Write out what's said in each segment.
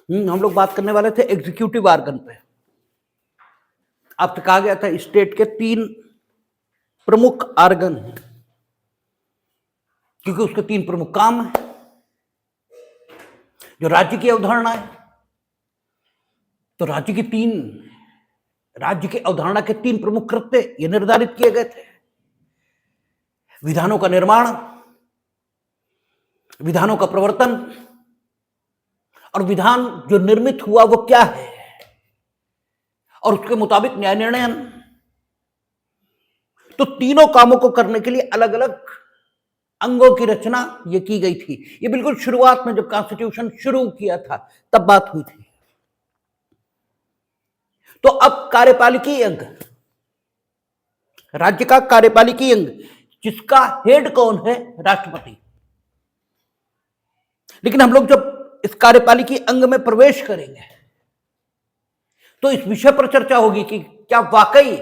हम लोग बात करने वाले थे एग्जीक्यूटिव आर्गन पे। आपसे कहा गया था स्टेट के 3 प्रमुख आर्गन हैं, क्योंकि उसके 3 प्रमुख काम हैं। जो राज्य की अवधारणा है, तो राज्य की अवधारणा के 3 प्रमुख कृत्य ये निर्धारित किए गए थे। विधानों का निर्माण, विधानों का प्रवर्तन, और विधान जो निर्मित हुआ वो क्या है, और उसके मुताबिक न्याय निर्णयन। तो तीनों कामों को करने के लिए अलग अलग अंगों की रचना ये की गई थी। ये बिल्कुल शुरुआत में जब कॉन्स्टिट्यूशन शुरू किया था तब बात हुई थी। तो अब कार्यपालिकी अंग, राज्य का कार्यपालिकी अंग, जिसका हेड कौन है? राष्ट्रपति। लेकिन हम लोग जब इस कार्यपालिकी अंग में प्रवेश करेंगे तो इस विषय पर चर्चा होगी कि क्या वाकई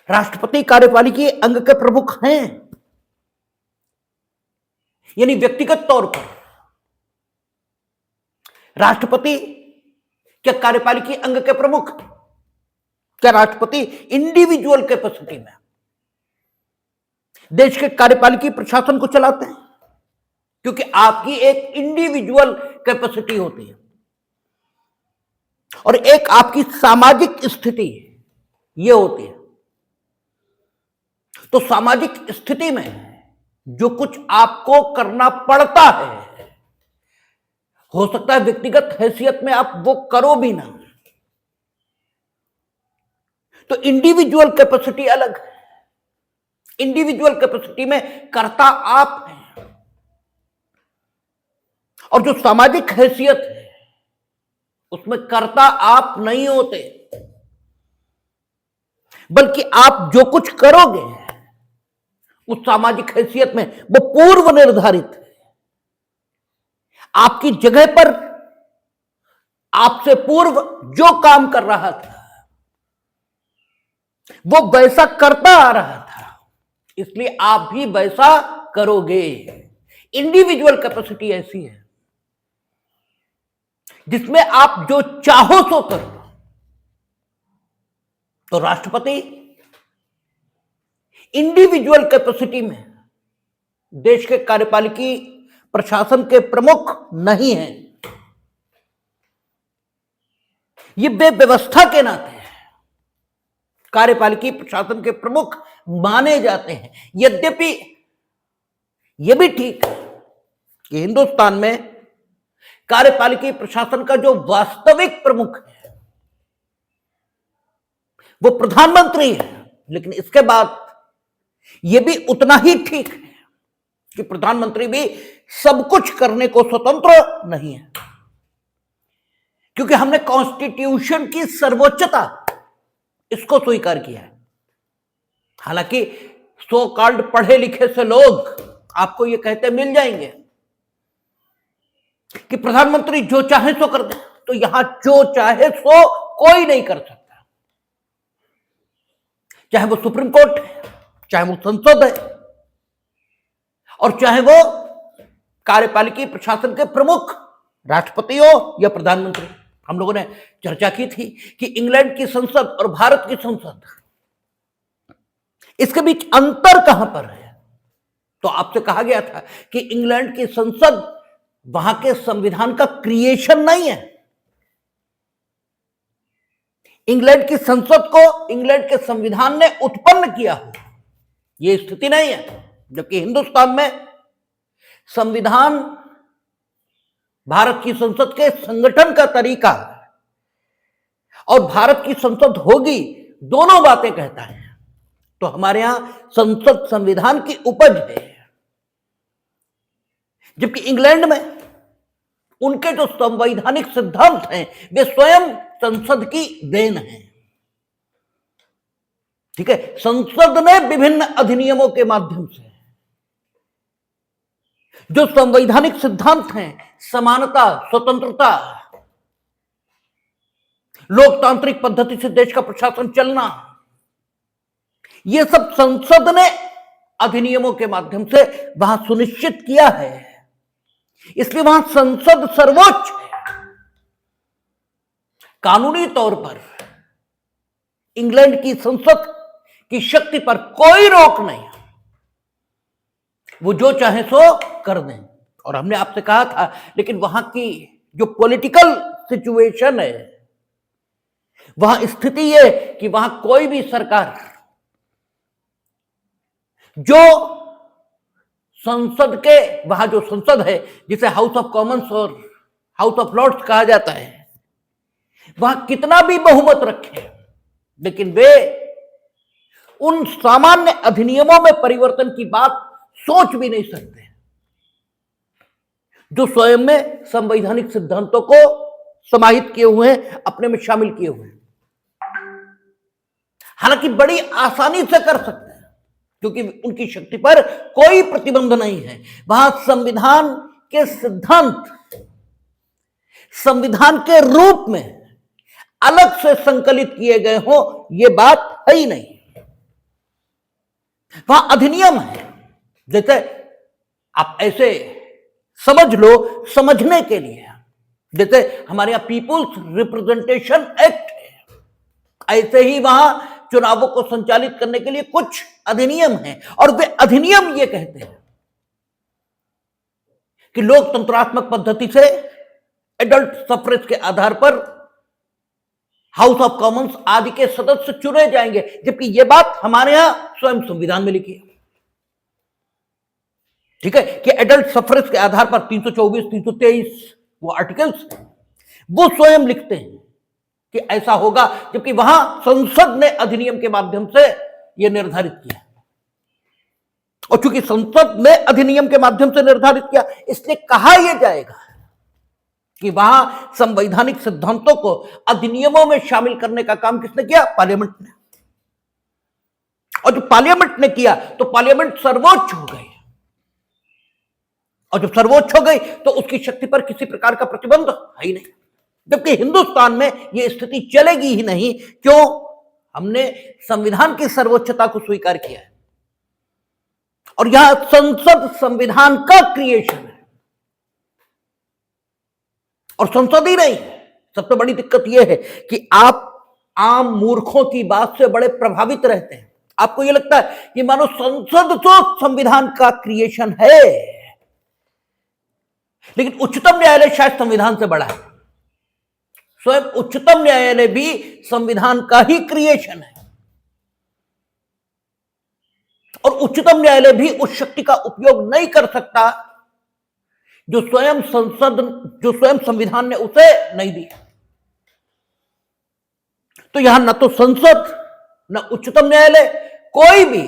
राष्ट्रपति कार्यपालिकी अंग के प्रमुख हैं, यानी व्यक्तिगत तौर पर राष्ट्रपति क्या कार्यपालिकी अंग के प्रमुख? क्या राष्ट्रपति इंडिविजुअल कैपेसिटी में देश के कार्यपालिकी प्रशासन को चलाते हैं? क्योंकि आपकी एक इंडिविजुअल कैपेसिटी होती है और एक आपकी सामाजिक स्थिति यह होती है। तो सामाजिक स्थिति में जो कुछ आपको करना पड़ता है, हो सकता है व्यक्तिगत हैसियत में आप वो करो भी ना। तो इंडिविजुअल कैपेसिटी अलग है। इंडिविजुअल कैपेसिटी में कर्ता आप हैं, और जो सामाजिक हैसियत है उसमें कर्ता आप नहीं होते, बल्कि आप जो कुछ करोगे उस सामाजिक हैसियत में वो पूर्व निर्धारित है। आपकी जगह पर आपसे पूर्व जो काम कर रहा था वो वैसा करता आ रहा था, इसलिए आप भी वैसा करोगे। इंडिविजुअल कैपेसिटी ऐसी है जिसमें आप जो चाहो सो करो। तो राष्ट्रपति इंडिविजुअल कैपेसिटी में देश के कार्यपालिकी प्रशासन के प्रमुख नहीं हैं। ये व्यवस्था के नाते कार्यपालिकी प्रशासन के प्रमुख माने जाते हैं। यद्यपि यह भी ठीक है कि हिंदुस्तान में कार्यपालिकी प्रशासन का जो वास्तविक प्रमुख है वो प्रधानमंत्री है, लेकिन इसके बाद यह भी उतना ही ठीक है कि प्रधानमंत्री भी सब कुछ करने को स्वतंत्र नहीं है, क्योंकि हमने कॉन्स्टिट्यूशन की सर्वोच्चता इसको स्वीकार किया है। हालांकि सो कॉल्ड पढ़े लिखे से लोग आपको यह कहते मिल जाएंगे कि प्रधानमंत्री जो चाहे सो कर दे, तो यहां जो चाहे सो कोई नहीं कर सकता, चाहे वो सुप्रीम कोर्ट है, चाहे वो संसद है, और चाहे वो कार्यपालिकी प्रशासन के प्रमुख राष्ट्रपति हो या प्रधानमंत्री। हम लोगों ने चर्चा की थी कि इंग्लैंड की संसद और भारत की संसद, इसके बीच अंतर कहां पर है? तो आपसे कहा गया था कि इंग्लैंड की संसद वहां के संविधान का क्रिएशन नहीं है। इंग्लैंड की संसद को इंग्लैंड के संविधान ने उत्पन्न किया हो, यह स्थिति नहीं है। जबकि हिंदुस्तान में संविधान भारत की संसद के संगठन का तरीका और भारत की संसद होगी, दोनों बातें कहता है। तो हमारे यहां संसद संविधान की उपज है, जबकि इंग्लैंड में उनके जो संवैधानिक सिद्धांत हैं वे स्वयं संसद की देन है। ठीक है, संसद ने विभिन्न अधिनियमों के माध्यम से जो संवैधानिक सिद्धांत हैं, समानता, स्वतंत्रता, लोकतांत्रिक पद्धति से देश का प्रशासन चलना, यह सब संसद ने अधिनियमों के माध्यम से वहां सुनिश्चित किया है। इसलिए वहां संसद सर्वोच्च है। कानूनी तौर पर इंग्लैंड की संसद की शक्ति पर कोई रोक नहीं, वो जो चाहे सो कर दें। और हमने आपसे कहा था, लेकिन वहां की जो पॉलिटिकल सिचुएशन है, वहां स्थिति ये कि वहां कोई भी सरकार जो संसद के, वहां जो संसद है जिसे हाउस ऑफ कॉमन्स और हाउस ऑफ लॉर्ड्स कहा जाता है, वहां कितना भी बहुमत रखे, लेकिन वे उन सामान्य अधिनियमों में परिवर्तन की बात सोच भी नहीं सकते जो स्वयं में संवैधानिक सिद्धांतों को समाहित किए हुए हैं, अपने में शामिल किए हुए हैं। हालांकि बड़ी आसानी से कर सकते हैं क्योंकि उनकी शक्ति पर कोई प्रतिबंध नहीं है। वहां संविधान के सिद्धांत संविधान के रूप में अलग से संकलित किए गए हो, यह बात है ही नहीं। वहां अधिनियम है, जैसे आप ऐसे समझ लो समझने के लिए, जैसे हमारे यहां पीपुल्स रिप्रेजेंटेशन एक्ट है, ऐसे ही वहां चुनावों को संचालित करने के लिए कुछ अधिनियम हैं, और वे अधिनियम ये कहते हैं कि लोकतंत्रात्मक पद्धति से एडल्ट सफ्रेज के आधार पर हाउस ऑफ कॉमन्स आदि के सदस्य चुने जाएंगे, जबकि यह बात हमारे यहां स्वयं संविधान में लिखी है। ठीक है कि एडल्ट सफ्रेज के आधार पर 324, 323 वो आर्टिकल्स वो स्वयं लिखते हैं कि ऐसा होगा, जबकि वहां संसद ने अधिनियम के माध्यम से यह निर्धारित किया। और चूंकि संसद ने अधिनियम के माध्यम से निर्धारित किया, इसलिए कहा यह जाएगा कि वहां संवैधानिक सिद्धांतों को अधिनियमों में शामिल करने का काम किसने किया? पार्लियामेंट ने। और जब पार्लियामेंट ने किया तो पार्लियामेंट सर्वोच्च हो गई, और जब सर्वोच्च हो गई तो उसकी शक्ति पर किसी प्रकार का प्रतिबंध है ही नहीं। जबकि हिंदुस्तान में यह स्थिति चलेगी ही नहीं। क्यों? हमने संविधान की सर्वोच्चता को स्वीकार किया है, और यह संसद संविधान का क्रिएशन है, और संसद ही नहीं। सबसे बड़ी दिक्कत यह है कि आप आम मूर्खों की बात से बड़े प्रभावित रहते हैं। आपको यह लगता है कि मानो संसद तो संविधान का क्रिएशन है, लेकिन उच्चतम न्यायालय शायद संविधान से बड़ा है। स्वयं उच्चतम न्यायालय भी संविधान का ही क्रिएशन है, और उच्चतम न्यायालय भी उस शक्ति का उपयोग नहीं कर सकता जो स्वयं संविधान ने उसे नहीं दी। तो यहां न तो संसद न उच्चतम न्यायालय, कोई भी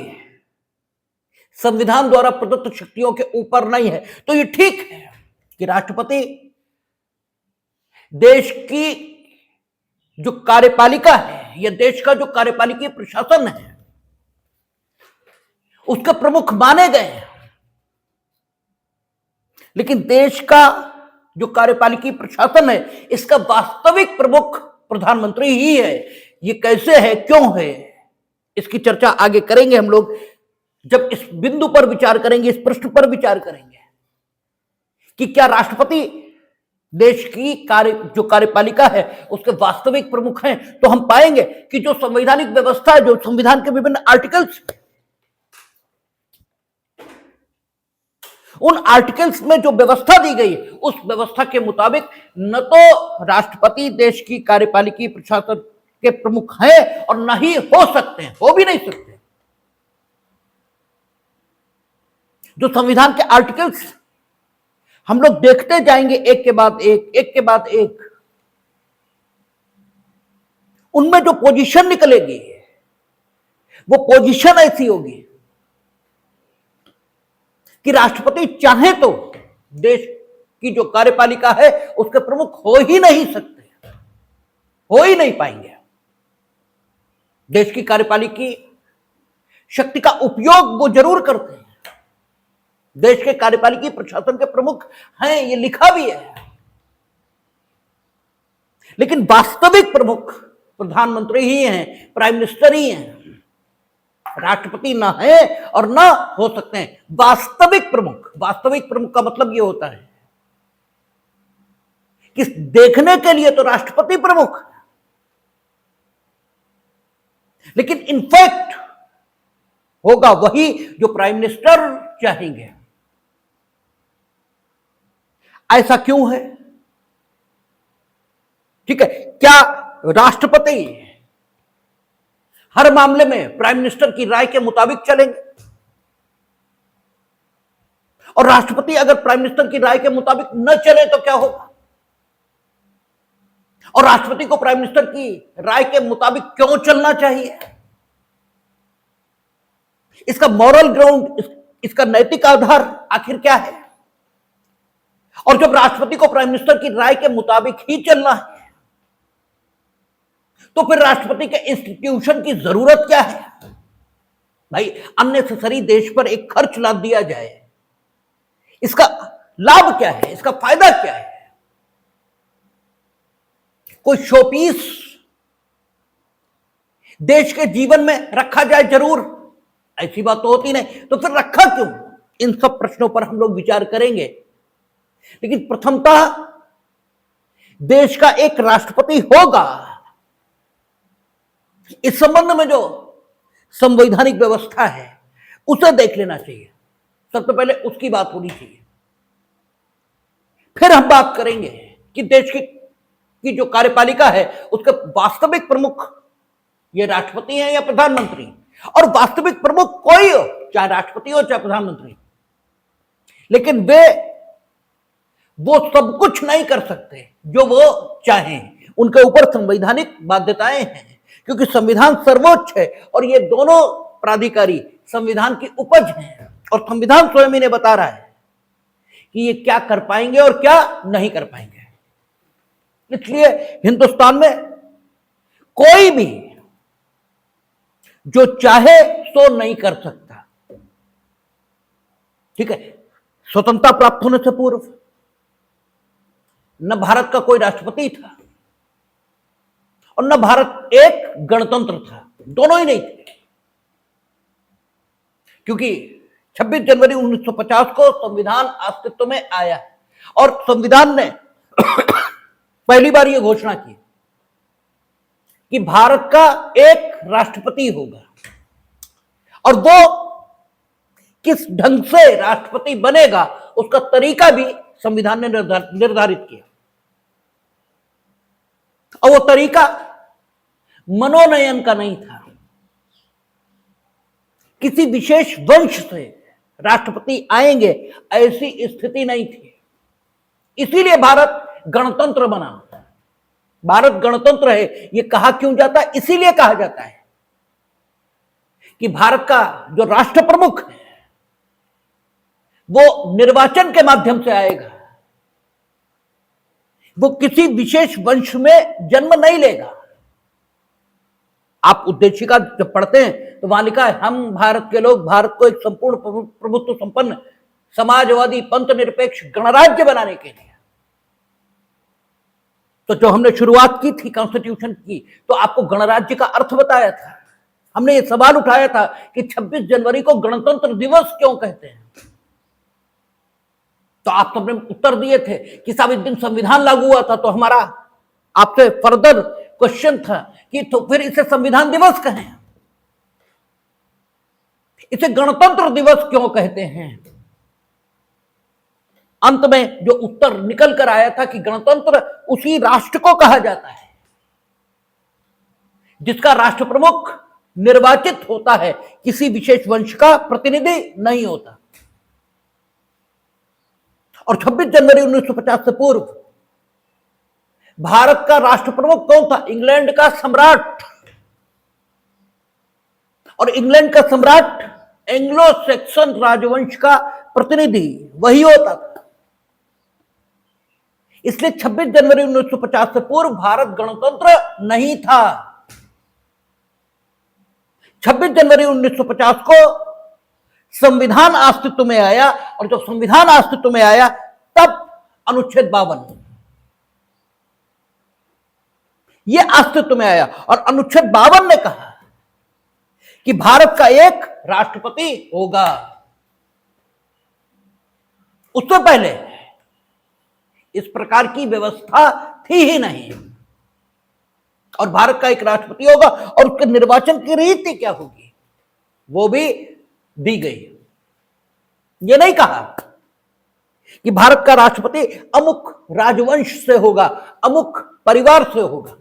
संविधान द्वारा प्रदत्त शक्तियों के ऊपर नहीं है। तो यह ठीक है कि राष्ट्रपति देश की जो कार्यपालिका है, या देश का जो कार्यपालिकीय प्रशासन है, उसके प्रमुख माने गए हैं। लेकिन देश का जो कार्यपालिकीय प्रशासन है, इसका वास्तविक प्रमुख प्रधानमंत्री ही है। ये कैसे है, क्यों है, इसकी चर्चा आगे करेंगे हम लोग, जब इस बिंदु पर विचार करेंगे, इस प्रश्न पर विचार करेंगे कि क्या राष्ट्रपति देश की जो कार्यपालिका है उसके वास्तविक प्रमुख हैं। तो हम पाएंगे कि जो संवैधानिक व्यवस्था है, जो संविधान के विभिन्न आर्टिकल्स, उन आर्टिकल्स में जो व्यवस्था दी गई, उस व्यवस्था के मुताबिक न तो राष्ट्रपति देश की कार्यपालिकीय प्रशासन के प्रमुख हैं, और न ही हो सकते हैं, हो भी नहीं सकते। जो संविधान के आर्टिकल्स हम लोग देखते जाएंगे एक के बाद एक, उनमें जो पोजीशन निकलेगी वो पोजीशन ऐसी होगी कि राष्ट्रपति चाहे तो देश की जो कार्यपालिका है उसके प्रमुख हो ही नहीं सकते, हो ही नहीं पाएंगे। देश की कार्यपालिकी शक्ति का उपयोग वो जरूर करते हैं, देश के कार्यपालिकी प्रशासन के प्रमुख हैं, ये लिखा भी है, लेकिन वास्तविक प्रमुख प्रधानमंत्री ही हैं, प्राइम मिनिस्टर ही हैं। राष्ट्रपति ना है और ना हो सकते हैं। वास्तविक प्रमुख का मतलब यह होता है कि देखने के लिए तो राष्ट्रपति प्रमुख, लेकिन इनफैक्ट होगा वही जो प्राइम मिनिस्टर चाहेंगे। ऐसा क्यों है? ठीक है, क्या राष्ट्रपति हर मामले में प्राइम मिनिस्टर की राय के मुताबिक चलेंगे? और राष्ट्रपति अगर प्राइम मिनिस्टर की राय के मुताबिक न चले तो क्या होगा? और राष्ट्रपति को प्राइम मिनिस्टर की राय के मुताबिक क्यों चलना चाहिए? इसका मॉरल ग्राउंड, इसका नैतिक आधार आखिर क्या है? और जब राष्ट्रपति को प्राइम मिनिस्टर की राय के मुताबिक ही चलना है, तो फिर राष्ट्रपति के इंस्टीट्यूशन की जरूरत क्या है? भाई, अननेसेसरी देश पर एक खर्च लाद दिया जाए, इसका लाभ क्या है? इसका फायदा क्या है? कोई शोपीस देश के जीवन में रखा जाए जरूर, ऐसी बात तो होती नहीं, तो फिर रखा क्यों? इन सब प्रश्नों पर हम लोग विचार करेंगे। लेकिन प्रथमतः देश का एक राष्ट्रपति होगा, इस संबंध में जो संवैधानिक व्यवस्था है उसे देख लेना चाहिए। सबसे पहले उसकी बात होनी चाहिए, फिर हम बात करेंगे कि देश की जो कार्यपालिका है उसके वास्तविक प्रमुख ये राष्ट्रपति हैं या प्रधानमंत्री। और वास्तविक प्रमुख कोई हो, चाहे राष्ट्रपति हो चाहे प्रधानमंत्री, लेकिन वो सब कुछ नहीं कर सकते जो वो चाहें। उनके ऊपर संवैधानिक बाध्यताएं हैं, क्योंकि संविधान सर्वोच्च है और ये दोनों प्राधिकारी संविधान की उपज हैं। और संविधान स्वयं इन्हें बता रहा है कि ये क्या कर पाएंगे और क्या नहीं कर पाएंगे। इसलिए हिंदुस्तान में कोई भी जो चाहे सो नहीं कर सकता। ठीक है, स्वतंत्रता प्राप्त होने से पूर्व न भारत का कोई राष्ट्रपति था और न भारत एक गणतंत्र था, दोनों ही नहीं थे। क्योंकि 26 जनवरी 1950 को संविधान अस्तित्व में आया और संविधान ने पहली बार यह घोषणा की कि भारत का एक राष्ट्रपति होगा, और वो किस ढंग से राष्ट्रपति बनेगा उसका तरीका भी संविधान ने निर्धारित किया। और वो तरीका मनोनयन का नहीं था, किसी विशेष वंश से राष्ट्रपति आएंगे ऐसी स्थिति नहीं थी। इसीलिए भारत गणतंत्र बना। भारत गणतंत्र है ये कहा क्यों जाता है? इसीलिए कहा जाता है कि भारत का जो राष्ट्र प्रमुख है वो निर्वाचन के माध्यम से आएगा, वो किसी विशेष वंश में जन्म नहीं लेगा। आप उद्देशिका जब पढ़ते हैं तो वहां लिखा है, हम भारत के लोग भारत को एक संपूर्ण प्रभुत्व संपन्न समाजवादी पंथ निरपेक्ष गणराज्य बनाने के लिए। तो जो हमने शुरुआत की थी कॉन्स्टिट्यूशन की, तो आपको गणराज्य का अर्थ बताया था। हमने ये सवाल उठाया था कि 26 जनवरी को गणतंत्र दिवस क्यों कहते हैं। तो आप सबने उत्तर दिए थे कि साहब इस दिन संविधान लागू हुआ था। तो हमारा आपसे फर्दर क्वेश्चन था कि तो फिर इसे संविधान दिवस कहें, इसे गणतंत्र दिवस क्यों कहते हैं। अंत में जो उत्तर निकल कर आया था कि गणतंत्र उसी राष्ट्र को कहा जाता है जिसका राष्ट्र प्रमुख निर्वाचित होता है, किसी विशेष वंश का प्रतिनिधि नहीं होता। और 26 जनवरी 1950 से पूर्व भारत का राष्ट्र प्रमुख कौन था? इंग्लैंड का सम्राट। और इंग्लैंड का सम्राट एंग्लो सैक्सन राजवंश का प्रतिनिधि वही होता था। इसलिए 26 जनवरी 1950 से पूर्व भारत गणतंत्र नहीं था। 26 जनवरी 1950 को संविधान अस्तित्व में आया, और जब संविधान अस्तित्व में आया तब अनुच्छेद 52 ये अस्तित्व में आया। और अनुच्छेद 52 ने कहा कि भारत का एक राष्ट्रपति होगा। उससे पहले इस प्रकार की व्यवस्था थी ही नहीं। और भारत का एक राष्ट्रपति होगा और उसके निर्वाचन की रीति क्या होगी वो भी दी गई। ये नहीं कहा कि भारत का राष्ट्रपति अमुक राजवंश से होगा, अमुक परिवार से होगा।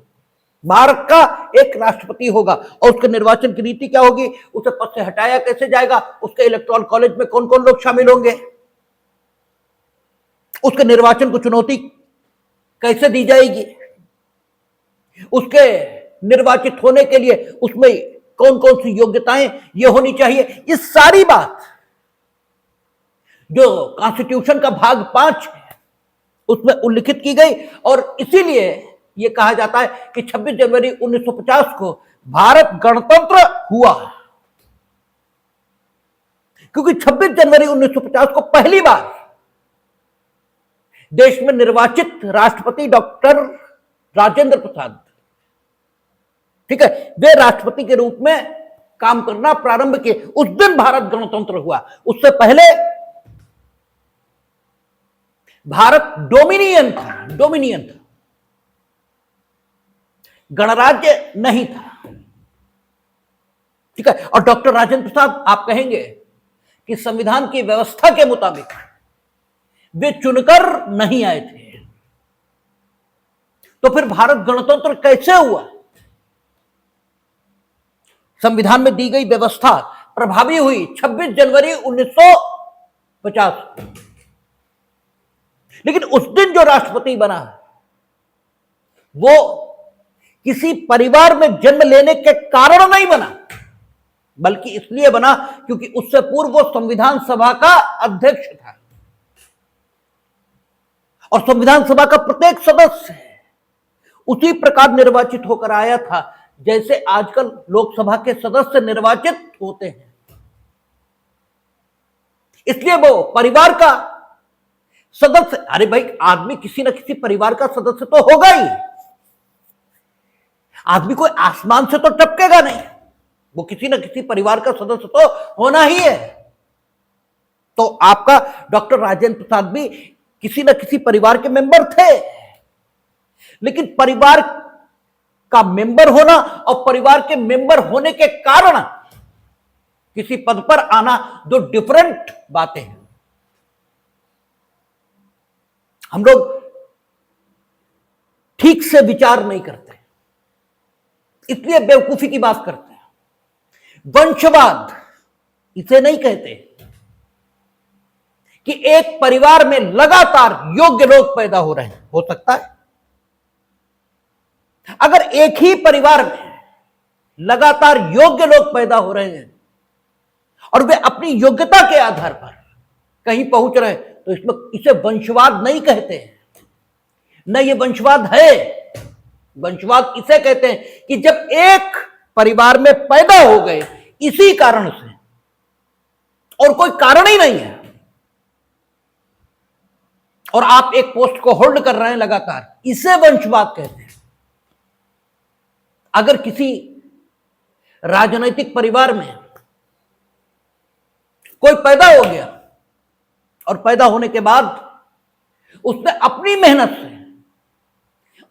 भारत का एक राष्ट्रपति होगा और उसके निर्वाचन की रीति क्या होगी, उसे पद से हटाया कैसे जाएगा, उसके इलेक्टोरल कॉलेज में कौन कौन लोग शामिल होंगे, उसके निर्वाचन को चुनौती कैसे दी जाएगी, उसके निर्वाचित होने के लिए उसमें कौन कौन सी योग्यताएं ये होनी चाहिए। ये सारी बात जो कॉन्स्टिट्यूशन का भाग 5 है उसमें उल्लिखित की गई। और इसीलिए यह कहा जाता है कि 26 जनवरी 1950 को भारत गणतंत्र हुआ, क्योंकि 26 जनवरी 1950 को पहली बार देश में निर्वाचित राष्ट्रपति डॉक्टर राजेंद्र प्रसाद, ठीक है, वे राष्ट्रपति के रूप में काम करना प्रारंभ किए। उस दिन भारत गणतंत्र हुआ। उससे पहले भारत डोमिनियन था, गणराज्य नहीं था, ठीक है। और डॉक्टर राजेंद्र प्रसाद, आप कहेंगे कि संविधान की व्यवस्था के मुताबिक वे चुनकर नहीं आए थे, तो फिर भारत गणतंत्र कैसे हुआ? संविधान में दी गई व्यवस्था प्रभावी हुई 26 जनवरी 1950। लेकिन उस दिन जो राष्ट्रपति बना वो किसी परिवार में जन्म लेने के कारण नहीं बना, बल्कि इसलिए बना क्योंकि उससे पूर्व वो संविधान सभा का अध्यक्ष था। और संविधान सभा का प्रत्येक सदस्य उसी प्रकार निर्वाचित होकर आया था जैसे आजकल लोकसभा के सदस्य निर्वाचित होते हैं। इसलिए वो परिवार का सदस्य, अरे भाई, आदमी किसी न किसी परिवार का सदस्य तो होगा ही। आदमी कोई आसमान से तो टपकेगा नहीं, वो किसी न किसी परिवार का सदस्य तो होना ही है। तो आपका डॉक्टर राजेंद्र प्रसाद भी किसी न किसी परिवार के मेंबर थे। लेकिन परिवार का मेंबर होना और परिवार के मेंबर होने के कारण किसी पद पर आना दो डिफरेंट बातें हैं। हम लोग ठीक से विचार नहीं करते, इसलिए बेवकूफी की बात करते हैं। वंशवाद इसे नहीं कहते कि एक परिवार में लगातार योग्य लोग पैदा हो रहे हैं। हो सकता है अगर एक ही परिवार में लगातार योग्य लोग पैदा हो रहे हैं और वे अपनी योग्यता के आधार पर कहीं पहुंच रहे हैं, तो इसमें इसे वंशवाद नहीं कहते हैं। न ये वंशवाद है। वंशवाद इसे कहते हैं कि जब एक परिवार में पैदा हो गए इसी कारण से और कोई कारण ही नहीं है और आप एक पोस्ट को होल्ड कर रहे हैं लगातार, इसे वंशवाद कहते हैं। अगर किसी राजनीतिक परिवार में कोई पैदा हो गया और पैदा होने के बाद उसने अपनी मेहनत से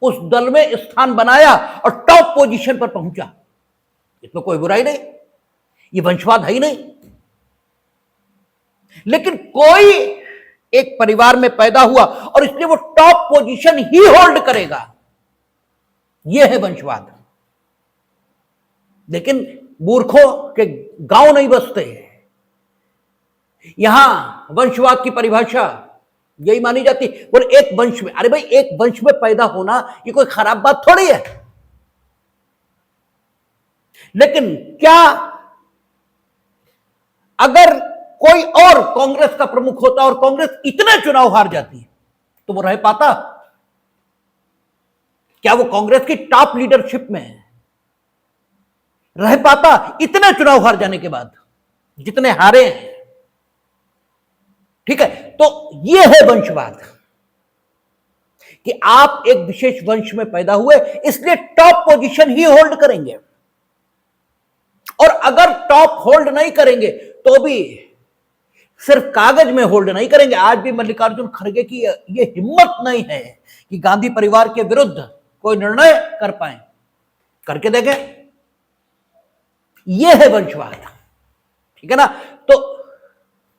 उस दल में स्थान बनाया और टॉप पोजीशन पर पहुंचा, इसमें कोई बुराई नहीं, ये वंशवाद है ही नहीं। लेकिन कोई एक परिवार में पैदा हुआ और इसलिए वो टॉप पोजीशन ही होल्ड करेगा, यह है वंशवाद। लेकिन मूर्खों के गांव नहीं बसते। यहां वंशवाद की परिभाषा यही मानी जाती, बोले एक वंश में, अरे भाई, एक वंश में पैदा होना ये कोई खराब बात थोड़ी है। लेकिन क्या अगर कोई और कांग्रेस का प्रमुख होता और कांग्रेस इतने चुनाव हार जाती तो वो रह पाता? क्या वो कांग्रेस की टॉप लीडरशिप में रह पाता इतने चुनाव हार जाने के बाद जितने हारे हैं? ठीक है, तो यह है वंशवाद कि आप एक विशेष वंश में पैदा हुए इसलिए टॉप पोजीशन ही होल्ड करेंगे, और अगर टॉप होल्ड नहीं करेंगे तो भी सिर्फ कागज में होल्ड नहीं करेंगे। आज भी मल्लिकार्जुन खड़गे की यह हिम्मत नहीं है कि गांधी परिवार के विरुद्ध कोई निर्णय कर पाए। करके देखें। यह है वंशवाद, ठीक है ना। तो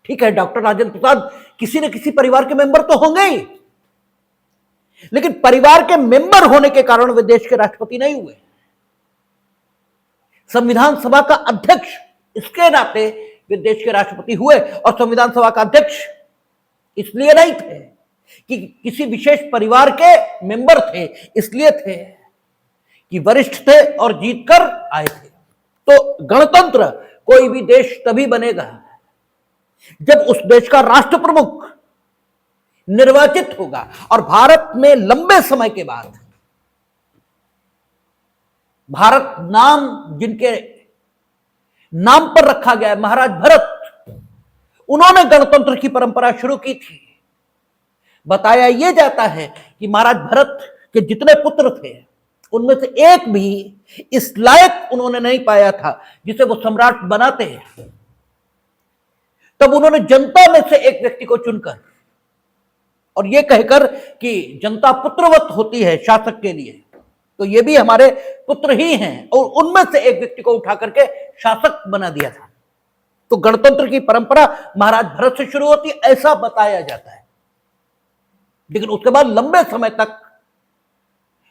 ठीक है, डॉक्टर राजेंद्र प्रसाद किसी न किसी परिवार के मेंबर तो होंगे ही, लेकिन परिवार के मेंबर होने के कारण वे देश के राष्ट्रपति नहीं हुए। संविधान सभा का अध्यक्ष इसके नाते वे देश के राष्ट्रपति हुए, और संविधान सभा का अध्यक्ष इसलिए नहीं थे कि किसी विशेष परिवार के मेंबर थे, इसलिए थे कि वरिष्ठ थे और जीतकर आए थे। तो गणतंत्र कोई भी देश तभी बनेगा जब उस देश का राष्ट्र प्रमुख निर्वाचित होगा। और भारत में लंबे समय के बाद भारत नाम जिनके नाम पर रखा गया है, महाराज भरत, उन्होंने गणतंत्र की परंपरा शुरू की थी। बताया यह जाता है कि महाराज भरत के जितने पुत्र थे उनमें से एक भी इस लायक उन्होंने नहीं पाया था जिसे वो सम्राट बनाते हैं। तब उन्होंने जनता में से एक व्यक्ति को चुनकर और यह कहकर कि जनता पुत्रवत होती है शासक के लिए, तो ये भी हमारे पुत्र ही हैं, और उनमें से एक व्यक्ति को उठा करके शासक बना दिया था। तो गणतंत्र की परंपरा महाराज भरत से शुरू होती, ऐसा बताया जाता है। लेकिन उसके बाद लंबे समय तक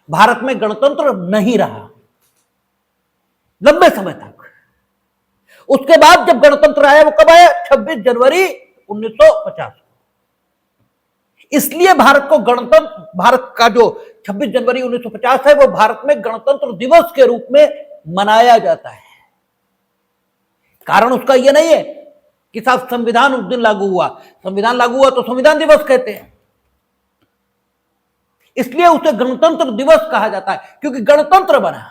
भारत में गणतंत्र नहीं रहा, लंबे समय तक। उसके बाद जब गणतंत्र आया, वो कब आया? 26 जनवरी 1950। इसलिए भारत को गणतंत्र, भारत का जो 26 जनवरी 1950 है, वो भारत में गणतंत्र दिवस के रूप में मनाया जाता है। कारण उसका यह नहीं है कि साहब संविधान उस दिन लागू हुआ, संविधान लागू हुआ तो संविधान दिवस कहते हैं, इसलिए उसे गणतंत्र दिवस कहा जाता है, क्योंकि गणतंत्र बना।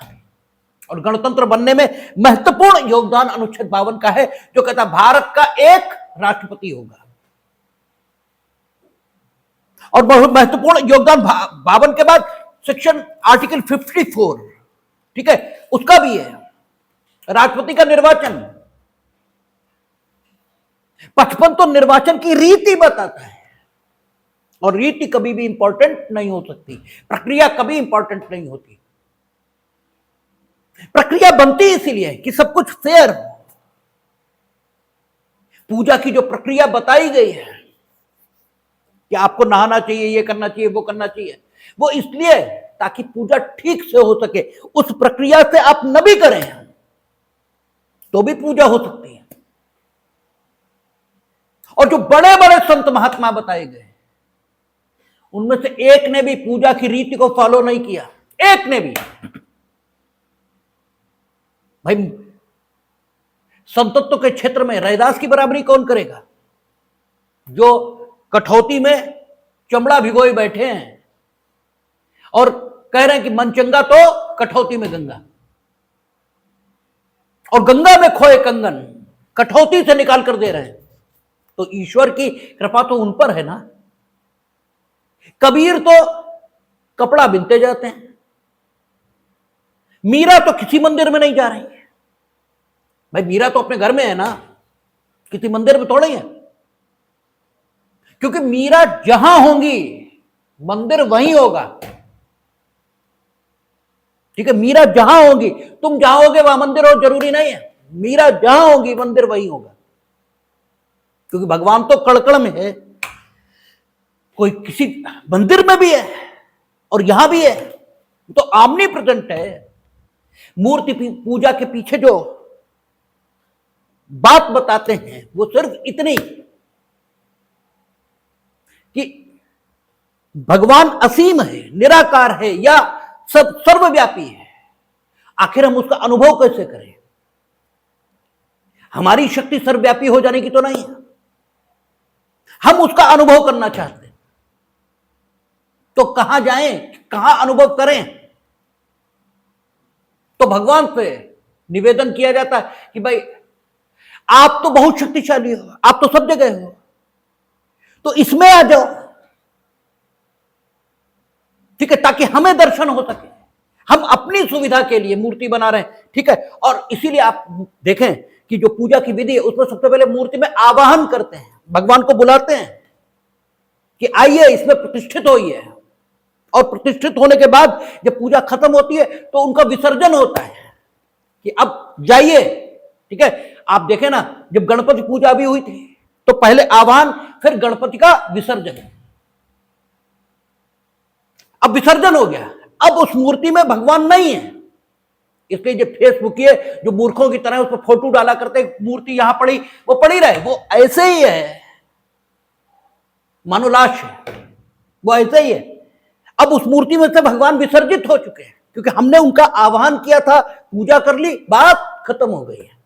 और गणतंत्र बनने में महत्वपूर्ण योगदान अनुच्छेद 52 का है, जो कहता है भारत का एक राष्ट्रपति होगा। और बहुत महत्वपूर्ण योगदान 52 के बाद सेक्शन आर्टिकल 54, ठीक है, उसका भी है, राष्ट्रपति का निर्वाचन। 55 तो निर्वाचन की रीति बताता है, और रीति कभी भी इंपॉर्टेंट नहीं हो सकती, प्रक्रिया कभी इंपॉर्टेंट नहीं होती। प्रक्रिया बनती इसीलिए कि सब कुछ फेयर हो। पूजा की जो प्रक्रिया बताई गई है कि आपको नहाना चाहिए, ये करना चाहिए, वो करना चाहिए, वो इसलिए ताकि पूजा ठीक से हो सके। उस प्रक्रिया से आप न भी करें तो भी पूजा हो सकती है। और जो बड़े बड़े संत महात्मा बताए गए, उनमें से एक ने भी पूजा की रीति को फॉलो नहीं किया, एक ने भी। भाई संतत्व के क्षेत्र में रैदास की बराबरी कौन करेगा, जो कठौती में चमड़ा भिगोए बैठे हैं और कह रहे हैं कि मन चंगा तो कठौती में गंगा, और गंगा में खोए कंगन कठौती से निकाल कर दे रहे हैं। तो ईश्वर की कृपा तो उन पर है ना। कबीर तो कपड़ा बिनते जाते हैं, मीरा तो किसी मंदिर में नहीं जा रही है। भाई मीरा तो अपने घर में है ना, किसी मंदिर में थोड़ी है, क्योंकि मीरा जहां होंगी मंदिर वहीं होगा। ठीक है, मीरा जहां होगी, तुम जहां होगे वहां मंदिर हो जरूरी नहीं है, मीरा जहां होगी मंदिर वहीं होगा। क्योंकि भगवान तो कड़कड़ में है, कोई किसी मंदिर में भी है और यहां भी है, तो आमनी प्रेजेंट है। मूर्ति पूजा के पीछे जो बात बताते हैं वो सिर्फ इतनी कि भगवान असीम है, निराकार है, या सब सर्वव्यापी है। आखिर हम उसका अनुभव कैसे करें? हमारी शक्ति सर्वव्यापी हो जाने की तो नहीं है, हम उसका अनुभव करना चाहते हैं। तो कहां जाएं, कहां अनुभव करें? तो भगवान से निवेदन किया जाता है कि भाई आप तो बहुत शक्तिशाली हो, आप तो सब जगह हो, तो इसमें आ जाओ, ठीक है, ताकि हमें दर्शन हो सके। हम अपनी सुविधा के लिए मूर्ति बना रहे हैं, ठीक है। और इसीलिए आप देखें कि जो पूजा की विधि है उसमें सबसे पहले मूर्ति में आवाहन करते हैं, भगवान को बुलाते हैं कि आइए इसमें प्रतिष्ठित होइए। और प्रतिष्ठित होने के बाद जब पूजा खत्म होती है तो उनका विसर्जन होता है कि अब जाइए। ठीक है, आप देखें ना, जब गणपति पूजा भी हुई थी तो पहले आह्वान, फिर गणपति का विसर्जन। अब विसर्जन हो गया, अब उस मूर्ति में भगवान नहीं है। इसलिए जो फेसबुक ये जो मूर्खों की तरह उस पर फोटो डाला करते, मूर्ति यहां पड़ी, वो पड़ी रहे, वो ऐसे ही है, मानो लाश है, वो ऐसे ही है। अब उस मूर्ति में से भगवान विसर्जित हो चुके हैं, क्योंकि हमने उनका आह्वान किया था, पूजा कर ली, बात खत्म हो गई है।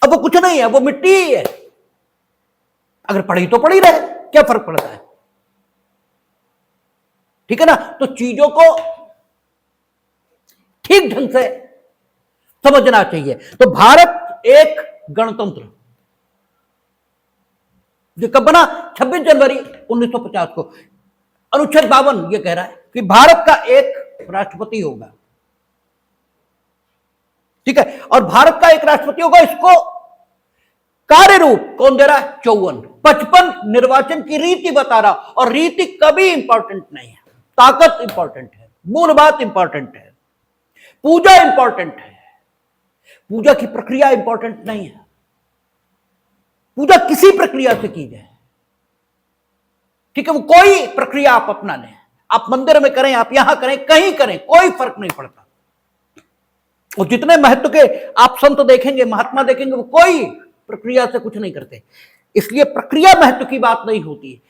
अब वो कुछ नहीं है, वो मिट्टी ही है। अगर पड़ी तो पड़ी रहे, क्या फर्क पड़ता है? ठीक है ना। तो चीजों को ठीक ढंग से समझना चाहिए। तो भारत एक गणतंत्र, जो कब बना? 26 जनवरी 1950 को। अनुच्छेद 52 ये कह रहा है कि भारत का एक राष्ट्रपति होगा। ठीक है, और भारत का एक राष्ट्रपति होगा। इसको कार्य रूप कौन दे रहा है? 54। 55 निर्वाचन की रीति बता रहा, और रीति कभी इंपॉर्टेंट नहीं है, ताकत इंपॉर्टेंट है, मूल बात इंपॉर्टेंट है, पूजा इंपॉर्टेंट है। पूजा की प्रक्रिया इंपॉर्टेंट नहीं है। पूजा किसी प्रक्रिया से की जाए, ठीक है, वो कोई प्रक्रिया आप अपना लें, आप मंदिर में करें, आप यहां करें, कहीं करें, कोई फर्क नहीं पड़ता। और जितने महत्व के आप संत देखेंगे, महात्मा देखेंगे, वो कोई प्रक्रिया से कुछ नहीं करते। इसलिए प्रक्रिया महत्व की बात नहीं होती।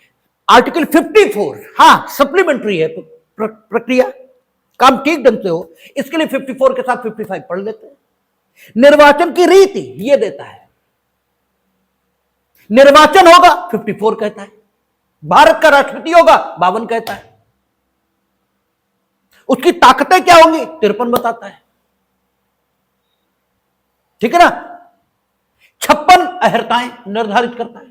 आर्टिकल 54 हाँ सप्लीमेंट्री है, प्रक्रिया काम ठीक ढंग से हो, इसके लिए 54 के साथ 55 पढ़ लेते हैं। निर्वाचन की रीति ये देता है, निर्वाचन होगा 54 कहता है, भारत का राष्ट्रपति होगा 52 कहता है, उसकी ताकतें क्या होंगी 53 बताता है। ठीक है ना। 56 अहर्ताएं निर्धारित करता है।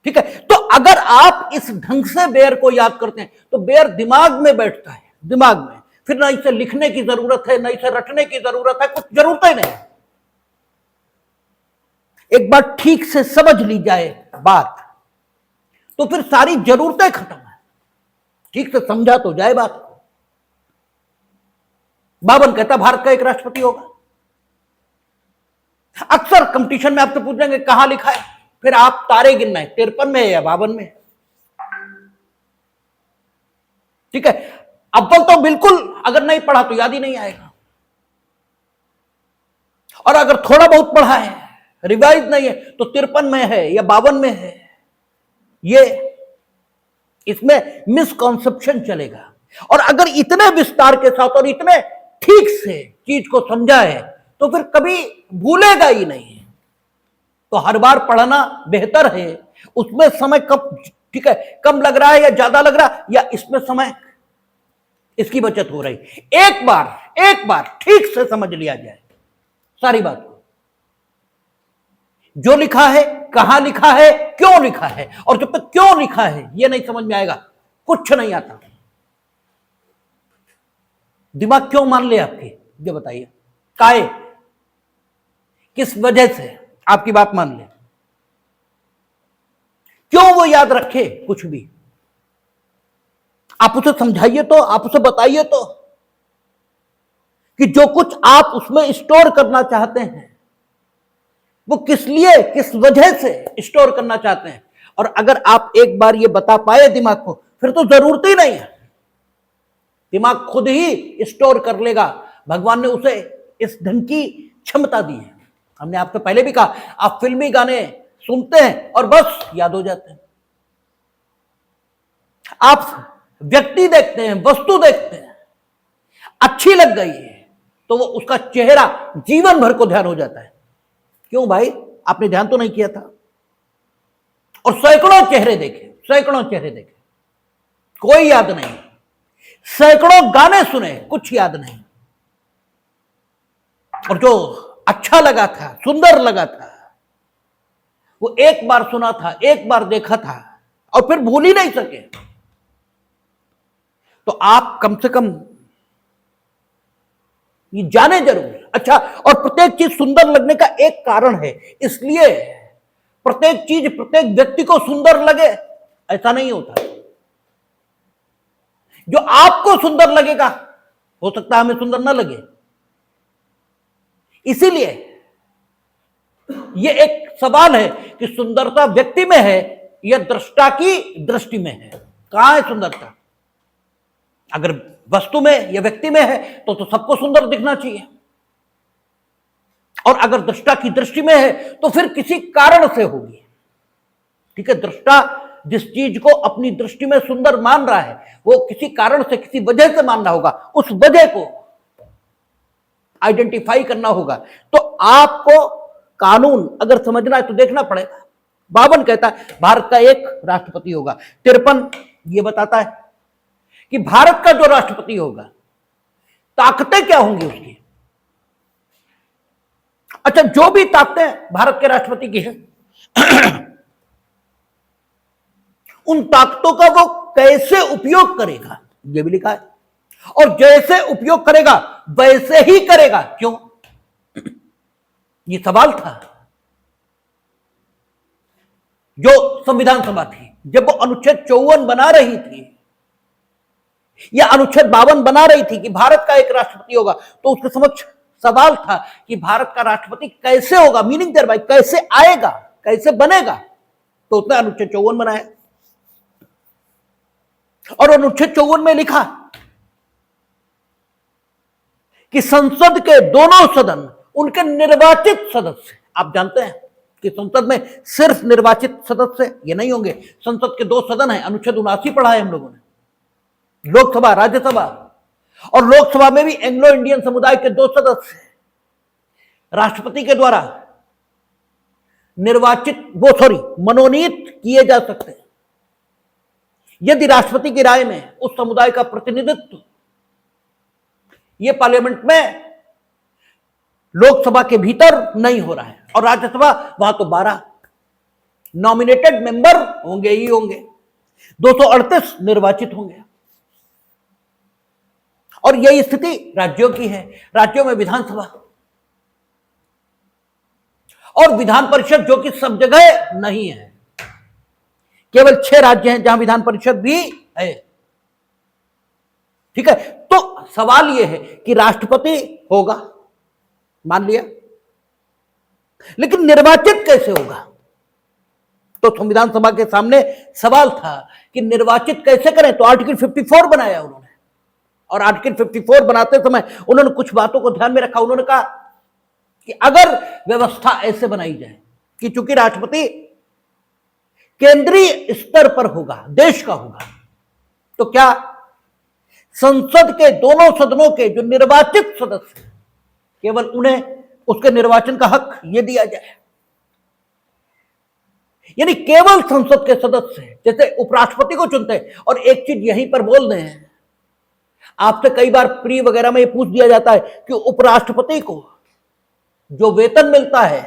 ठीक है, तो अगर आप इस ढंग से बेयर को याद करते हैं तो बेयर दिमाग में बैठता है, दिमाग में। फिर ना इसे लिखने की जरूरत है, ना इसे रटने की जरूरत है, कुछ जरूरत ही नहीं। एक बार ठीक से समझ ली जाए बात तो फिर सारी जरूरतें खत्म है। ठीक से समझा तो जाए बात को। 52 कहता भारत का एक राष्ट्रपति होगा। अक्सर कंपटीशन में आपसे पूछेंगे कहां लिखा है, फिर आप तारे गिनना है, 53 में या 52 में। ठीक है, अव्वल तो बिल्कुल अगर नहीं पढ़ा तो याद ही नहीं आएगा, और अगर थोड़ा बहुत पढ़ा है, रिवाइज नहीं है, तो 53 में है या 52 में है, ये इसमें मिसकॉन्सेप्शन चलेगा। और अगर इतने विस्तार के साथ और इतने ठीक से चीज को समझा है तो फिर कभी भूलेगा ही नहीं। तो हर बार पढ़ना बेहतर है। उसमें समय कम, ठीक है, कम लग रहा है या ज्यादा लग रहा है, या इसमें समय इसकी बचत हो रही, एक बार ठीक से समझ लिया जाए सारी बात को। जो लिखा है, कहां लिखा है, क्यों लिखा है, और जब तक क्यों लिखा है यह नहीं समझ में आएगा, कुछ नहीं आता। दिमाग क्यों मान ले आपकी, ये बताइए, काहे, किस वजह से आपकी बात मान ले, क्यों वो याद रखे कुछ भी। आप उसे समझाइए तो, आप उसे बताइए तो कि जो कुछ आप उसमें स्टोर करना चाहते हैं वो किस लिए, किस वजह से स्टोर करना चाहते हैं। और अगर आप एक बार ये बता पाए दिमाग को, फिर तो जरूरत ही नहीं है, दिमाग खुद ही स्टोर कर लेगा। भगवान ने उसे इस ढंग की क्षमता दी है। हमने आपसे पहले भी कहा, आप फिल्मी गाने सुनते हैं और बस याद हो जाते हैं। आप व्यक्ति देखते हैं, वस्तु देखते हैं, अच्छी लग गई है तो वो उसका चेहरा जीवन भर को ध्यान हो जाता है। क्यों भाई, आपने ध्यान तो नहीं किया था। और सैकड़ों चेहरे देखे, कोई याद नहीं। सैकड़ों गाने सुने, कुछ याद नहीं। और जो अच्छा लगा था, सुंदर लगा था, वो एक बार सुना था, एक बार देखा था, और फिर भूल ही नहीं सके। तो आप कम से कम ये जाने जरूर। अच्छा, और प्रत्येक चीज सुंदर लगने का एक कारण है, इसलिए प्रत्येक चीज प्रत्येक व्यक्ति को सुंदर लगे ऐसा नहीं होता। जो आपको सुंदर लगेगा, हो सकता है हमें सुंदर ना लगे। इसीलिए यह एक सवाल है कि सुंदरता व्यक्ति में है या दृष्टा की दृष्टि में है। कहां है सुंदरता? अगर वस्तु में या व्यक्ति में है तो सबको सुंदर दिखना चाहिए, और अगर दृष्टा की दृष्टि में है तो फिर किसी कारण से होगी। ठीक है, दृष्टा जिस चीज को अपनी दृष्टि में सुंदर मान रहा है वो किसी कारण से, किसी वजह से मान रहा होगा, उस वजह को आइडेंटिफाई करना होगा। तो आपको कानून अगर समझना है तो देखना पड़ेगा। 52 कहता है भारत का एक राष्ट्रपति होगा। 53 ये बताता है कि भारत का जो राष्ट्रपति होगा ताकतें क्या होंगी उसकी। अच्छा, जो भी ताकतें भारत के राष्ट्रपति की है उन ताकतों का वो कैसे उपयोग करेगा ये भी लिखा है, और जैसे उपयोग करेगा वैसे ही करेगा। क्यों? ये सवाल था जो संविधान सभा थी जब वो अनुच्छेद 54 बना रही थी या अनुच्छेद 52 बना रही थी कि भारत का एक राष्ट्रपति होगा, तो उसके समक्ष सवाल था कि भारत का राष्ट्रपति कैसे होगा, मीनिंग देयर बाय कैसे आएगा, कैसे बनेगा। तो उसने अनुच्छेद 54 बनाया, और अनुच्छेद 54 में लिखा कि संसद के दोनों सदन उनके निर्वाचित सदस्य, आप जानते हैं कि संसद में सिर्फ निर्वाचित सदस्य ये नहीं होंगे, संसद के 2 सदन हैं। अनुच्छेद 79 पढ़ा है हम लोगों ने, लोकसभा, राज्यसभा, और लोकसभा में भी एंग्लो इंडियन समुदाय के 2 सदस्य राष्ट्रपति के द्वारा निर्वाचित मनोनीत किए जा सकते हैं यदि राष्ट्रपति की राय में उस समुदाय का प्रतिनिधित्व ये पार्लियामेंट में लोकसभा के भीतर नहीं हो रहा है, और राज्यसभा वहां तो 12 नॉमिनेटेड मेंबर होंगे ही होंगे, 238 निर्वाचित होंगे। और यही स्थिति राज्यों की है। राज्यों में विधानसभा और विधान परिषद जो कि सब जगह नहीं है, केवल 6 राज्य हैं जहां विधान परिषद भी है। ठीक है, तो सवाल यह है कि राष्ट्रपति होगा, मान लिया, लेकिन निर्वाचित कैसे होगा? तो संविधान सभा के सामने सवाल था कि निर्वाचित कैसे करें। तो आर्टिकल 54 बनाया उन्होंने, और आर्टिकल 54 बनाते समय उन्होंने कुछ बातों को ध्यान में रखा। उन्होंने कहा कि अगर व्यवस्था ऐसे बनाई जाए कि चूंकि राष्ट्रपति केंद्रीय स्तर पर होगा, देश का होगा, तो क्या संसद के दोनों सदनों के जो निर्वाचित सदस्य केवल उन्हें उसके निर्वाचन का हक यह दिया जाए, यानी केवल संसद के सदस्य जैसे उपराष्ट्रपति को चुनते हैं। और एक चीज यहीं पर बोल रहे हैं, आपसे कई बार प्री वगैरह में यह पूछ दिया जाता है कि उपराष्ट्रपति को जो वेतन मिलता है,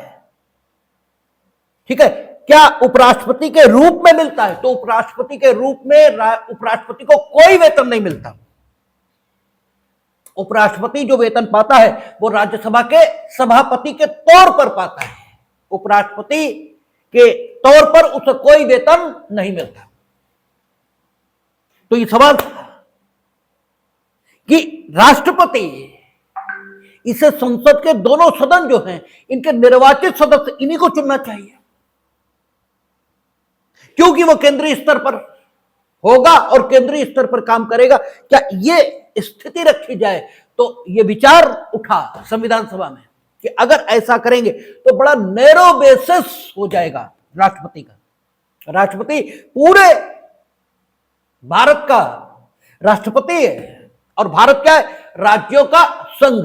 ठीक है, क्या उपराष्ट्रपति के रूप में मिलता है? तो उपराष्ट्रपति के रूप में उपराष्ट्रपति को कोई वेतन नहीं मिलता। उपराष्ट्रपति जो वेतन पाता है वो राज्यसभा के सभापति के तौर पर पाता है। उपराष्ट्रपति के तौर पर उसे कोई वेतन नहीं मिलता। तो ये सवाल था कि राष्ट्रपति इसे संसद के दोनों सदन जो हैं इनके निर्वाचित सदस्य इन्हीं को चुनना चाहिए, क्योंकि वो केंद्रीय स्तर पर होगा और केंद्रीय स्तर पर काम करेगा। क्या ये स्थिति रखी जाए तो ये विचार उठा संविधान सभा में कि अगर ऐसा करेंगे तो बड़ा नैरो बेसिस हो जाएगा राष्ट्रपति का। राष्ट्रपति पूरे भारत का राष्ट्रपति है, और भारत क्या है? राज्यों का संघ।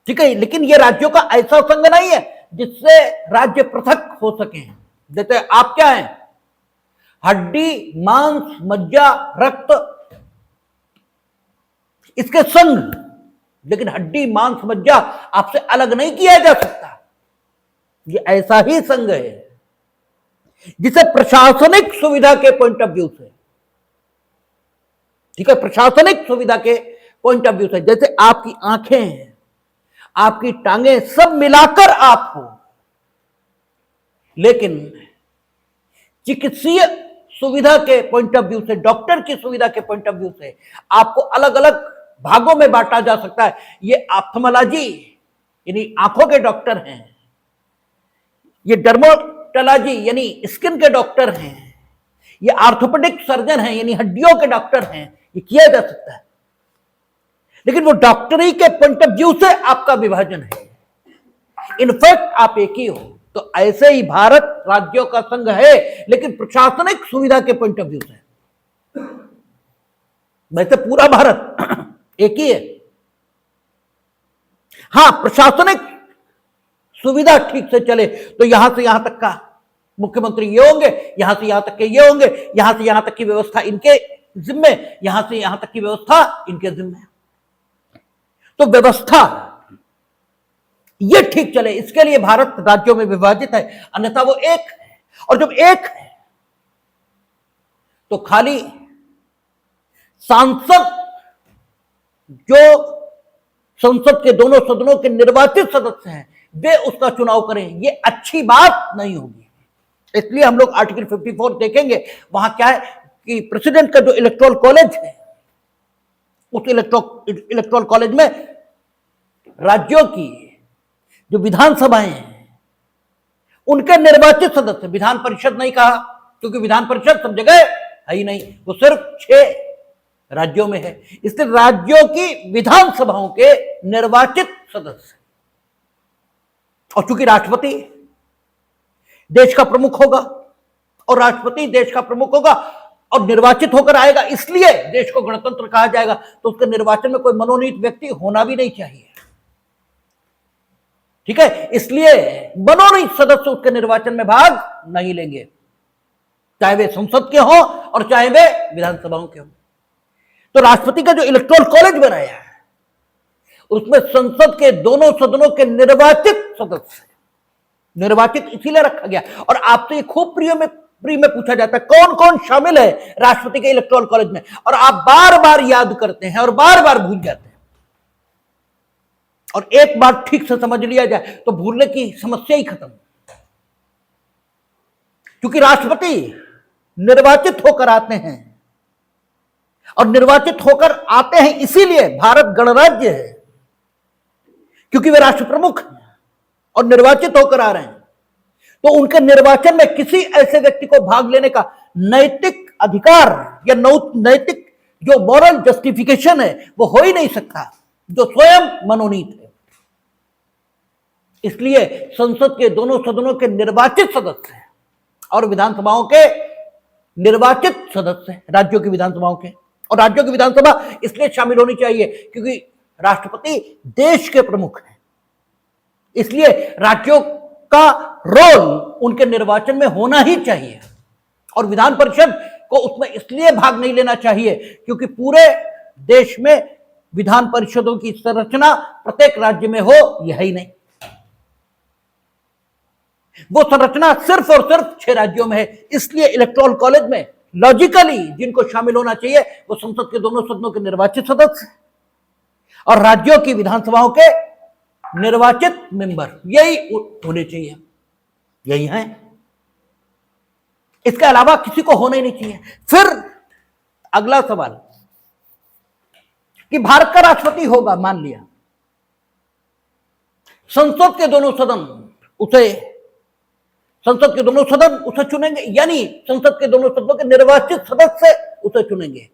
ठीक है, लेकिन ये राज्यों का ऐसा संघ नहीं है जिससे राज्य पृथक हो सके। जैसे आप क्या हैं? हड्डी, मांस, मज्जा, रक्त, इसके संघ, लेकिन हड्डी, मांस, मज्जा आपसे अलग नहीं किया जा सकता। ये ऐसा ही संघ है जिसे प्रशासनिक सुविधा के पॉइंट ऑफ व्यू से, ठीक है, प्रशासनिक सुविधा के पॉइंट ऑफ व्यू से, जैसे आपकी आंखें हैं, आपकी टांगें, सब मिलाकर आप हो, लेकिन चिकित्सीय सुविधा के पॉइंट ऑफ व्यू से, डॉक्टर की सुविधा के पॉइंट ऑफ व्यू से आपको अलग अलग भागों में बांटा जा सकता है। ये ऑप्थेल्मोलॉजी यानी आंखों के डॉक्टर हैं, ये डर्मेटोलॉजी यानी स्किन के डॉक्टर हैं, ये ऑर्थोपेडिक सर्जन हैं यानी हड्डियों के डॉक्टर हैं, ये किया जा सकता है। लेकिन वो डॉक्टरी के पॉइंट ऑफ व्यू से आपका विभाजन है, इनफैक्ट आप एक ही हो। तो ऐसे ही भारत राज्यों का संघ है, लेकिन प्रशासनिक सुविधा के पॉइंट ऑफ व्यू से वैसे पूरा भारत एक ही है। हां, प्रशासनिक सुविधा ठीक से चले तो यहां से यहां तक का मुख्यमंत्री ये होंगे, यहां से यहां तक के ये होंगे, यहां से यहां तक की व्यवस्था इनके जिम्मे, यहां से यहां तक की व्यवस्था इनके जिम्मे। तो व्यवस्था ये ठीक चले, इसके लिए भारत राज्यों में विभाजित है, अन्यथा वो एक है। और जब एक है तो खाली सांसद जो संसद के दोनों सदनों के निर्वाचित सदस्य हैं वे उसका चुनाव करें, ये अच्छी बात नहीं होगी। इसलिए हम लोग आर्टिकल 54 देखेंगे, वहां क्या है कि प्रेसिडेंट का जो इलेक्टोरल कॉलेज है, उस इलेक्टोरल कॉलेज में राज्यों की जो विधानसभाएं हैं उनके निर्वाचित सदस्य, विधान परिषद नहीं कहा क्योंकि विधान परिषद सब जगह है ही नहीं, वो सिर्फ 6 राज्यों में है, इसलिए राज्यों की विधानसभाओं के निर्वाचित सदस्य। और चूंकि राष्ट्रपति देश का प्रमुख होगा और राष्ट्रपति देश का प्रमुख होगा और निर्वाचित होकर आएगा, इसलिए देश को गणतंत्र कहा जाएगा। तो उसके निर्वाचन में कोई मनोनीत व्यक्ति होना भी नहीं चाहिए, ठीक है। इसलिए मनोनीत सदस्य उसके निर्वाचन में भाग नहीं लेंगे, चाहे वे संसद के हों और चाहे वे विधानसभाओं के हों। तो राष्ट्रपति का जो इलेक्टोरल कॉलेज बनाया है उसमें संसद के दोनों सदनों के निर्वाचित सदस्य, निर्वाचित इसीलिए रखा गया। और आपसे खूब प्री में पूछा जाता है कौन कौन शामिल है राष्ट्रपति के इलेक्टोरल कॉलेज में, और आप बार बार याद करते हैं और बार बार भूल जाते हैं। और एक बार ठीक से समझ लिया जाए तो भूलने की समस्या ही खत्म, क्योंकि राष्ट्रपति निर्वाचित होकर आते हैं और निर्वाचित होकर आते हैं इसीलिए भारत गणराज्य है, क्योंकि वे राष्ट्र प्रमुख हैं और निर्वाचित होकर आ रहे हैं। तो उनके निर्वाचन में किसी ऐसे व्यक्ति को भाग लेने का नैतिक अधिकार या नैतिक जो मॉरल जस्टिफिकेशन है वो हो ही नहीं सकता जो स्वयं मनोनीत है। इसलिए संसद के दोनों सदनों के निर्वाचित सदस्य और विधानसभाओं के निर्वाचित सदस्य, राज्यों की विधानसभाओं के, और राज्यों की विधानसभा इसलिए शामिल होनी चाहिए क्योंकि राष्ट्रपति देश के प्रमुख हैं, इसलिए राज्यों का रोल उनके निर्वाचन में होना ही चाहिए। और विधान परिषद को उसमें इसलिए भाग नहीं लेना चाहिए क्योंकि पूरे देश में विधान परिषदों की संरचना प्रत्येक राज्य में हो यह ही नहीं, वो संरचना सिर्फ और सिर्फ 6 राज्यों में है। इसलिए इलेक्टोरल कॉलेज में लॉजिकली जिनको शामिल होना चाहिए वो संसद के दोनों सदनों के निर्वाचित सदस्य और राज्यों की विधानसभाओं के निर्वाचित मेंबर, यही होने चाहिए, यही है। इसके अलावा किसी को होना ही नहीं चाहिए। फिर अगला सवाल कि भारत का राष्ट्रपति होगा, मान लिया संसद के दोनों सदन उसे चुनेंगे, यानी संसद के दोनों सदनों के निर्वाचित सदस्य उसे चुनेंगे।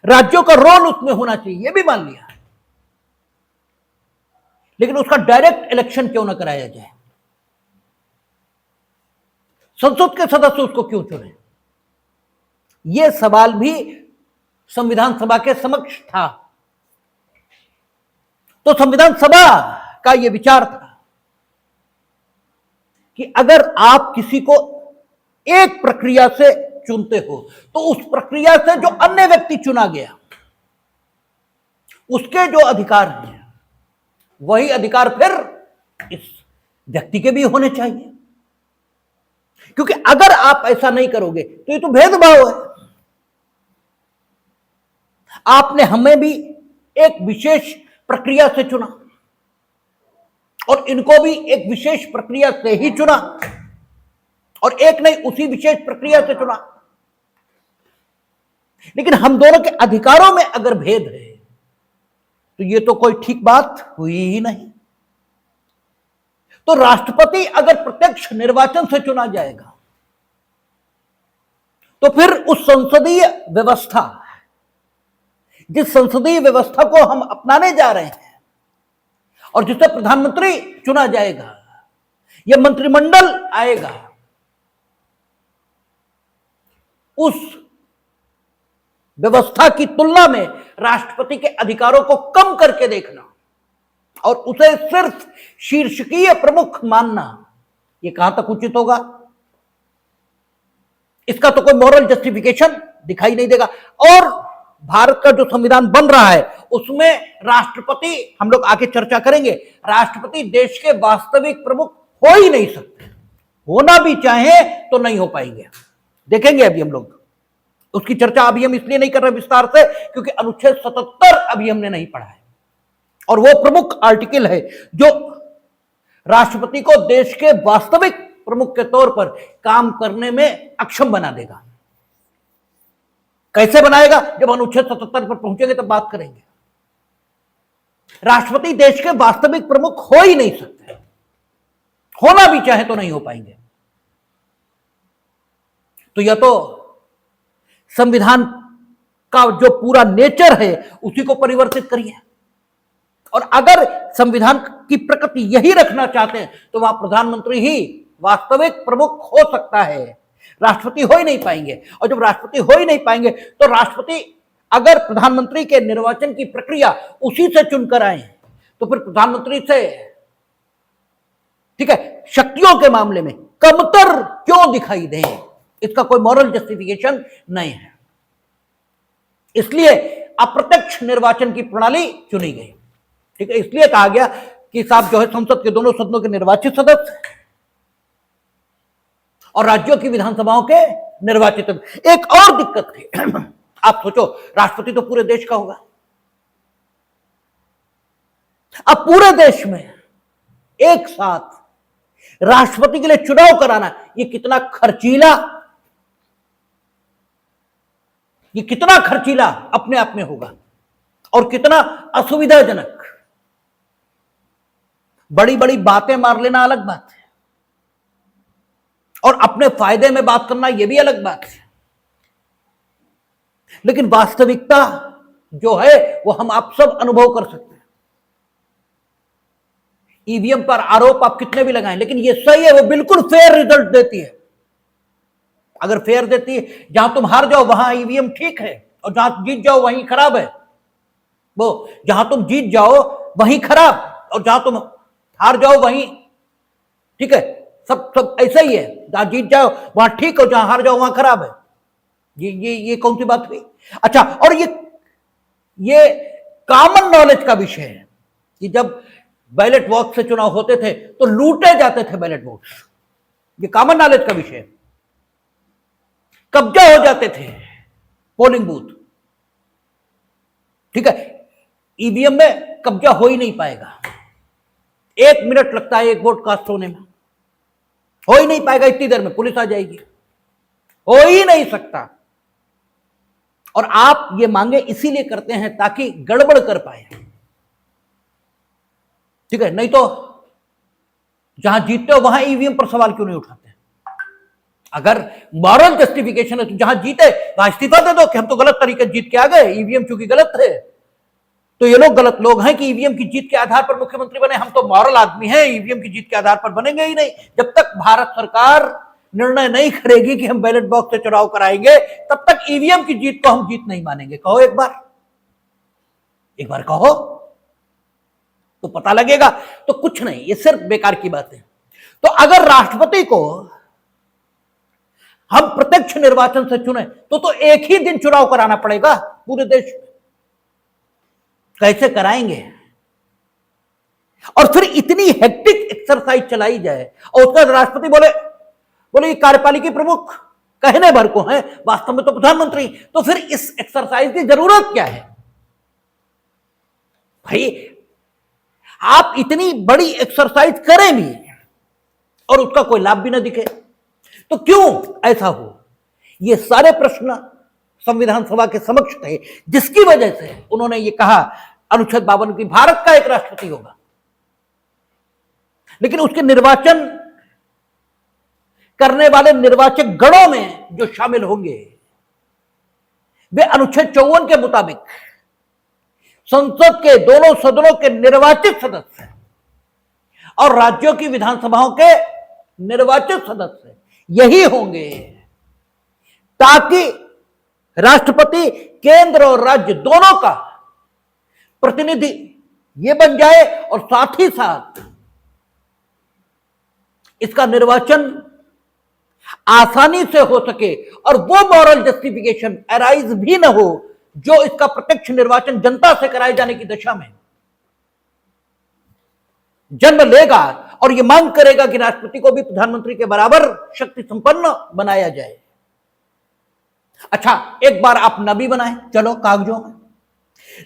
राज्यों का रोल उसमें होना चाहिए, यह भी मान लिया, लेकिन उसका डायरेक्ट इलेक्शन क्यों ना कराया जाए? संसद के सदस्य उसको क्यों चुने? यह सवाल भी संविधान सभा के समक्ष था। तो संविधान सभा का यह विचार था कि अगर आप किसी को एक प्रक्रिया से चुनते हो तो उस प्रक्रिया से जो अन्य व्यक्ति चुना गया उसके जो अधिकार हैं वही अधिकार फिर इस व्यक्ति के भी होने चाहिए, क्योंकि अगर आप ऐसा नहीं करोगे तो ये तो भेदभाव है। आपने हमें भी एक विशेष प्रक्रिया से चुना और इनको भी एक विशेष प्रक्रिया से ही चुना, और एक नहीं उसी विशेष प्रक्रिया से चुना। लेकिन हम दोनों के अधिकारों में अगर भेद है तो ये तो कोई ठीक बात हुई ही नहीं। तो राष्ट्रपति अगर प्रत्यक्ष निर्वाचन से चुना जाएगा तो फिर उस संसदीय व्यवस्था, जिस संसदीय व्यवस्था को हम अपनाने जा रहे हैं और जिससे प्रधानमंत्री चुना जाएगा या मंत्रिमंडल आएगा, उस व्यवस्था की तुलना में राष्ट्रपति के अधिकारों को कम करके देखना और उसे सिर्फ शीर्षकीय प्रमुख मानना, यह कहां तक उचित होगा? इसका तो कोई मॉरल जस्टिफिकेशन दिखाई नहीं देगा। और भारत का जो संविधान बन रहा है उसमें राष्ट्रपति, हम लोग आगे चर्चा करेंगे, राष्ट्रपति देश के वास्तविक प्रमुख हो ही नहीं सकते। होना भी चाहे तो नहीं हो पाएंगे, देखेंगे अभी हम लोग। उसकी चर्चा अभी हम इसलिए नहीं कर रहे विस्तार से क्योंकि अनुच्छेद 77 अभी हमने नहीं पढ़ा है और वो प्रमुख आर्टिकल है जो राष्ट्रपति को देश के वास्तविक प्रमुख के तौर पर काम करने में अक्षम बना देगा। कैसे बनाएगा? जब अनुच्छेद 77 पर पहुंचेंगे तब बात करेंगे। राष्ट्रपति देश के वास्तविक प्रमुख हो ही नहीं सकते, होना भी चाहे तो नहीं हो पाएंगे। तो यह तो संविधान का जो पूरा नेचर है उसी को परिवर्तित करिए। और अगर संविधान की प्रकृति यही रखना चाहते हैं तो वहां प्रधानमंत्री ही वास्तविक प्रमुख हो सकता है, राष्ट्रपति हो ही नहीं पाएंगे। और जब राष्ट्रपति हो ही नहीं पाएंगे तो राष्ट्रपति अगर प्रधानमंत्री के निर्वाचन की प्रक्रिया उसी से चुनकर आए तो फिर प्रधानमंत्री से, ठीक है, शक्तियों के मामले में कमतर क्यों दिखाई दे? इसका कोई मॉरल जस्टिफिकेशन नहीं है। इसलिए अप्रत्यक्ष निर्वाचन की प्रणाली चुनी गई। ठीक है, इसलिए कहा गया कि साहब जो है संसद के दोनों सदनों के निर्वाचित सदस्य और राज्यों की विधानसभाओं के निर्वाचित। एक और दिक्कत थी, आप सोचो राष्ट्रपति तो पूरे देश का होगा। अब पूरे देश में एक साथ राष्ट्रपति के लिए चुनाव कराना ये कितना खर्चीला अपने आप में होगा और कितना असुविधाजनक। बड़ी बड़ी बातें मार लेना अलग बात है और अपने फायदे में बात करना यह भी अलग बात है, लेकिन वास्तविकता जो है वो हम आप सब अनुभव कर सकते हैं। ईवीएम पर आरोप आप कितने भी लगाएं, लेकिन ये सही है, वो बिल्कुल फेयर रिजल्ट देती है। अगर फेयर देती है, जहां तुम हार जाओ वहां ईवीएम ठीक है और जहां जीत जाओ वहीं खराब है। वो जहां तुम जीत जाओ वहीं खराब और जहां तुम हार जाओ वहीं ठीक है। सब ऐसा ही है, जहां जीत जाओ वहां ठीक और जहां हार जाओ वहां खराब है। ये कौन सी बात हुई? अच्छा, और ये कॉमन नॉलेज का विषय है कि जब बैलेट बॉक्स से चुनाव होते थे तो लूटे जाते थे बैलेट बॉक्स। ये कॉमन नॉलेज का विषय है। कब्जा हो जाते थे पोलिंग बूथ, ठीक है। ईवीएम में कब्जा हो ही नहीं पाएगा। 1 मिनट लगता है एक वोट कास्ट होने में, हो ही नहीं पाएगा। इतनी देर में पुलिस आ जाएगी, हो ही नहीं सकता। और आप ये मांगे इसीलिए करते हैं ताकि गड़बड़ कर पाए, ठीक है। नहीं तो जहां जीतते हो वहां ईवीएम पर सवाल क्यों नहीं उठाते? अगर मॉरल जस्टिफिकेशन है तो जहां जीते वहां इस्तीफा दे दो कि हम तो गलत तरीके से जीत के आ गए, ईवीएम चूंकि गलत थे तो ये लोग गलत लोग हैं कि ईवीएम की जीत के आधार पर मुख्यमंत्री बने। हम तो मॉरल आदमी हैं, ईवीएम की जीत के आधार पर बनेंगे ही नहीं। जब तक भारत सरकार निर्णय नहीं करेगी कि हम बैलेट बॉक्स से चुनाव कराएंगे तब तक ईवीएम की जीत को हम जीत नहीं मानेंगे। कहो एक बार कहो तो पता लगेगा। तो कुछ नहीं, ये सिर्फ बेकार की बात है। तो अगर राष्ट्रपति को हम प्रत्यक्ष निर्वाचन से चुने तो एक ही दिन चुनाव कराना पड़ेगा पूरे देश में। कैसे कराएंगे? और फिर इतनी हेक्टिक एक्सरसाइज चलाई जाए और उसका राष्ट्रपति बोले कार्यपालिका प्रमुख कहने भर को है, वास्तव में तो प्रधानमंत्री। तो फिर इस एक्सरसाइज की जरूरत क्या है भाई? आप इतनी बड़ी एक्सरसाइज करें भी और उसका कोई लाभ भी ना दिखे तो क्यों ऐसा हो? ये सारे प्रश्न संविधान सभा के समक्ष थे, जिसकी वजह से उन्होंने ये कहा अनुच्छेद 52 की भारत का एक राष्ट्रपति होगा। लेकिन उसके निर्वाचन करने वाले निर्वाचक गणों में जो शामिल होंगे वे अनुच्छेद 54 के मुताबिक संसद के दोनों सदनों के निर्वाचित सदस्य और राज्यों की विधानसभाओं के निर्वाचित सदस्य यही होंगे, ताकि राष्ट्रपति केंद्र और राज्य दोनों का प्रतिनिधि ये बन जाए और साथ ही साथ इसका निर्वाचन आसानी से हो सके और वो मॉरल जस्टिफिकेशन अराइज भी न हो जो इसका प्रत्यक्ष निर्वाचन जनता से कराए जाने की दशा में जन्म लेगा और यह मांग करेगा कि राष्ट्रपति को भी प्रधानमंत्री के बराबर शक्ति संपन्न बनाया जाए। अच्छा, एक बार आप नबी बनाए, चलो कागजों में,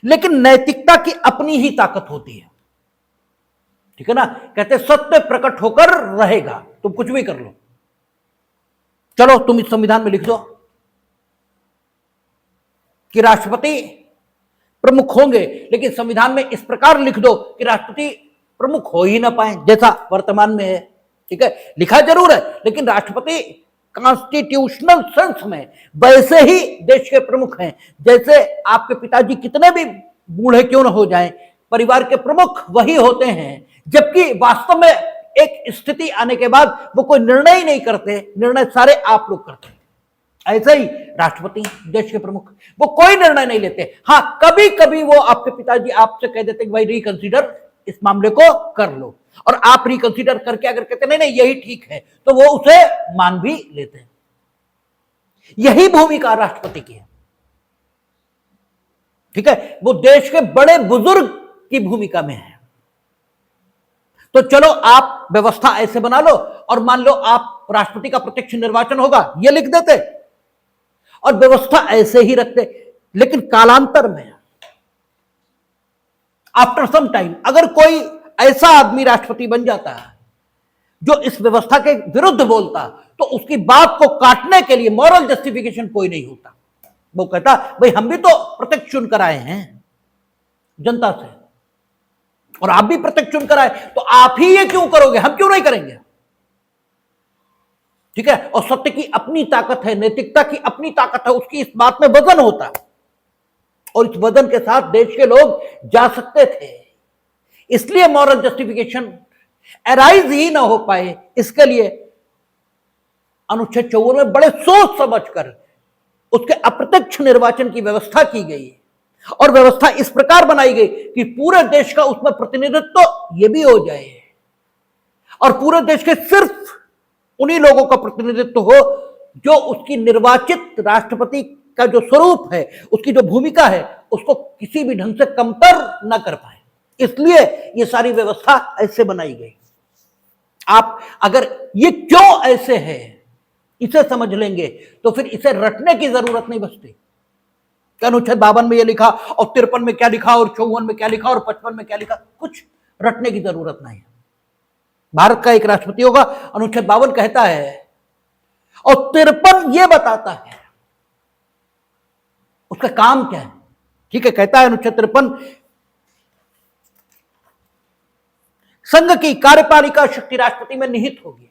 लेकिन नैतिकता की अपनी ही ताकत होती है, ठीक है ना। कहते सत्य प्रकट होकर रहेगा, तुम कुछ भी कर लो। चलो तुम इस संविधान में लिख दो कि राष्ट्रपति प्रमुख होंगे, लेकिन संविधान में इस प्रकार लिख दो कि राष्ट्रपति प्रमुख हो ही ना पाए, जैसा वर्तमान में है। ठीक है, लिखा जरूर है, लेकिन राष्ट्रपति कॉन्स्टिट्यूशनल सेंस में वैसे ही देश के प्रमुख हैं जैसे आपके पिताजी कितने भी बूढ़े क्यों न हो जाएं, परिवार के प्रमुख वही होते हैं, जबकि वास्तव में एक स्थिति आने के बाद वो कोई निर्णय ही नहीं करते, निर्णय सारे आप लोग करते हैं। ऐसे ही राष्ट्रपति देश के प्रमुख वो कोई निर्णय नहीं लेते। हाँ, कभी कभी वो आपके पिताजी आपसे कह देते कि भाई रिकंसीडर इस मामले को कर लो, और आप रिकंसीडर करके अगर कहते नहीं नहीं यही ठीक है तो वो उसे मान भी लेते हैं। यही भूमिका राष्ट्रपति की है। ठीक है, वो देश के बड़े बुजुर्ग की भूमिका में है। तो चलो आप व्यवस्था ऐसे बना लो और मान लो आप राष्ट्रपति का प्रत्यक्ष निर्वाचन होगा, ये लिख देते और व्यवस्था ऐसे ही रखते। लेकिन कालांतर में आफ्टर सम टाइम अगर कोई ऐसा आदमी राष्ट्रपति बन जाता है जो इस व्यवस्था के विरुद्ध बोलता, तो उसकी बात को काटने के लिए मॉरल जस्टिफिकेशन कोई नहीं होता। वो कहता भाई हम भी तो प्रत्यक्ष चुन कर आए हैं जनता से, और आप भी प्रत्यक्ष चुन कर आए, तो आप ही ये क्यों करोगे, हम क्यों नहीं करेंगे। ठीक है, और सत्य की अपनी ताकत है, नैतिकता की अपनी ताकत है, उसकी इस बात में वजन होता है, और इस वजन के साथ देश के लोग जा सकते थे। इसलिए मॉरल जस्टिफिकेशन अराइज ही ना हो पाए, इसके लिए अनुच्छेद 54 में बड़े सोच समझकर उसके अप्रत्यक्ष निर्वाचन की व्यवस्था की गई, और व्यवस्था इस प्रकार बनाई गई कि पूरे देश का उसमें प्रतिनिधित्व तो ये भी हो जाए, और पूरे देश के सिर्फ उन्हीं लोगों का प्रतिनिधित्व हो जो उसकी निर्वाचित राष्ट्रपति का जो स्वरूप है, उसकी जो भूमिका है, उसको किसी भी ढंग से कमतर न कर पाए। इसलिए ये सारी व्यवस्था ऐसे बनाई गई। आप अगर ये क्यों ऐसे है इसे समझ लेंगे तो फिर इसे रटने की जरूरत नहीं बचती। अनुच्छेद 52 में ये लिखा और 53 में क्या लिखा और 54 में क्या लिखा और 55 में क्या लिखा, कुछ रटने की जरूरत नहीं है। भारत का एक राष्ट्रपति होगा, अनुच्छेद 52 कहता है, और 53 ये बताता है उसका काम क्या है। ठीक है, कहता है अनुच्छेद 53 संघ की कार्यपालिका शक्ति राष्ट्रपति में निहित होगी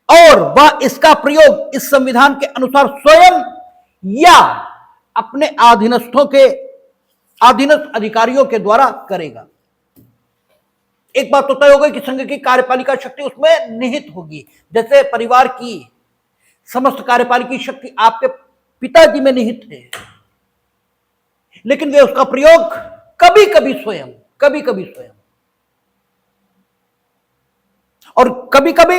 और वह इसका प्रयोग इस संविधान के अनुसार स्वयं या अपने अधीनस्थ अधिकारियों के द्वारा करेगा। एक बात तो तय हो गई कि संघ की कार्यपालिका शक्ति उसमें निहित होगी, जैसे परिवार की समस्त कार्यपालिकी शक्ति आपके पिताजी में निहित है, लेकिन वे उसका प्रयोग कभी कभी स्वयं और कभी कभी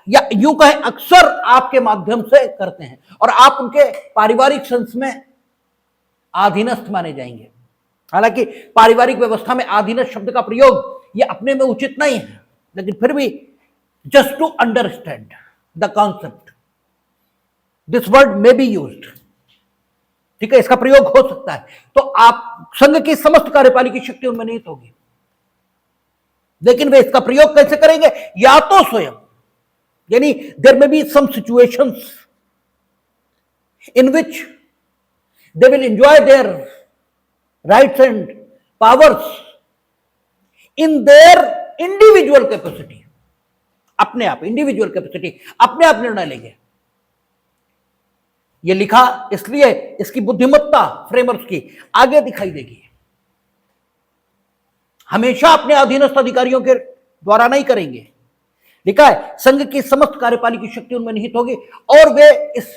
या यूं कहें अक्सर आपके माध्यम से करते हैं, और आप उनके पारिवारिक सेंस में अधीनस्थ माने जाएंगे। हालांकि पारिवारिक व्यवस्था में अधीनस्थ शब्द का प्रयोग ये अपने में उचित नहीं है, लेकिन फिर भी just to understand the concept this word may be used. ठीक है, इसका प्रयोग हो सकता है। तो आप संघ की समस्त कार्यपालिकी शक्ति उनमें निहित होगी, लेकिन वे इसका प्रयोग कैसे करेंगे, या तो स्वयं यानी there may be some situations in which they will enjoy their rights and powers in their individual capacity, अपने आप इंडिविजुअल कैपेसिटी, अपने आप निर्णय लेंगे। यह लिखा इसलिए इसकी बुद्धिमत्ता फ्रेमर्स की आगे दिखाई देगी। हमेशा अपने अधीनस्थ अधिकारियों के द्वारा नहीं करेंगे। लिखा है संघ की समस्त कार्यपालिका की शक्ति उनमें निहित होगी और वे इस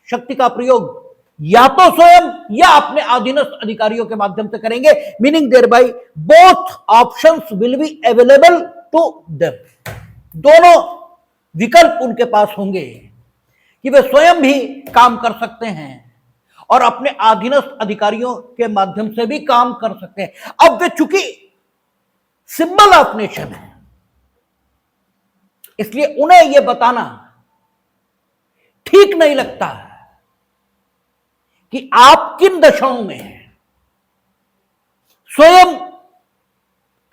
शक्ति का प्रयोग या तो स्वयं या अपने अधीनस्थ अधिकारियों के माध्यम से करेंगे, meaning thereby both options will be available to them. दोनों विकल्प उनके पास होंगे कि वे स्वयं भी काम कर सकते हैं और अपने अधीनस्थ अधिकारियों के माध्यम से भी काम कर सकते हैं। अब वे चूंकि सिंबल ऑफ नेशन है, इसलिए उन्हें यह बताना ठीक नहीं लगता कि आप किन दशाओं में स्वयं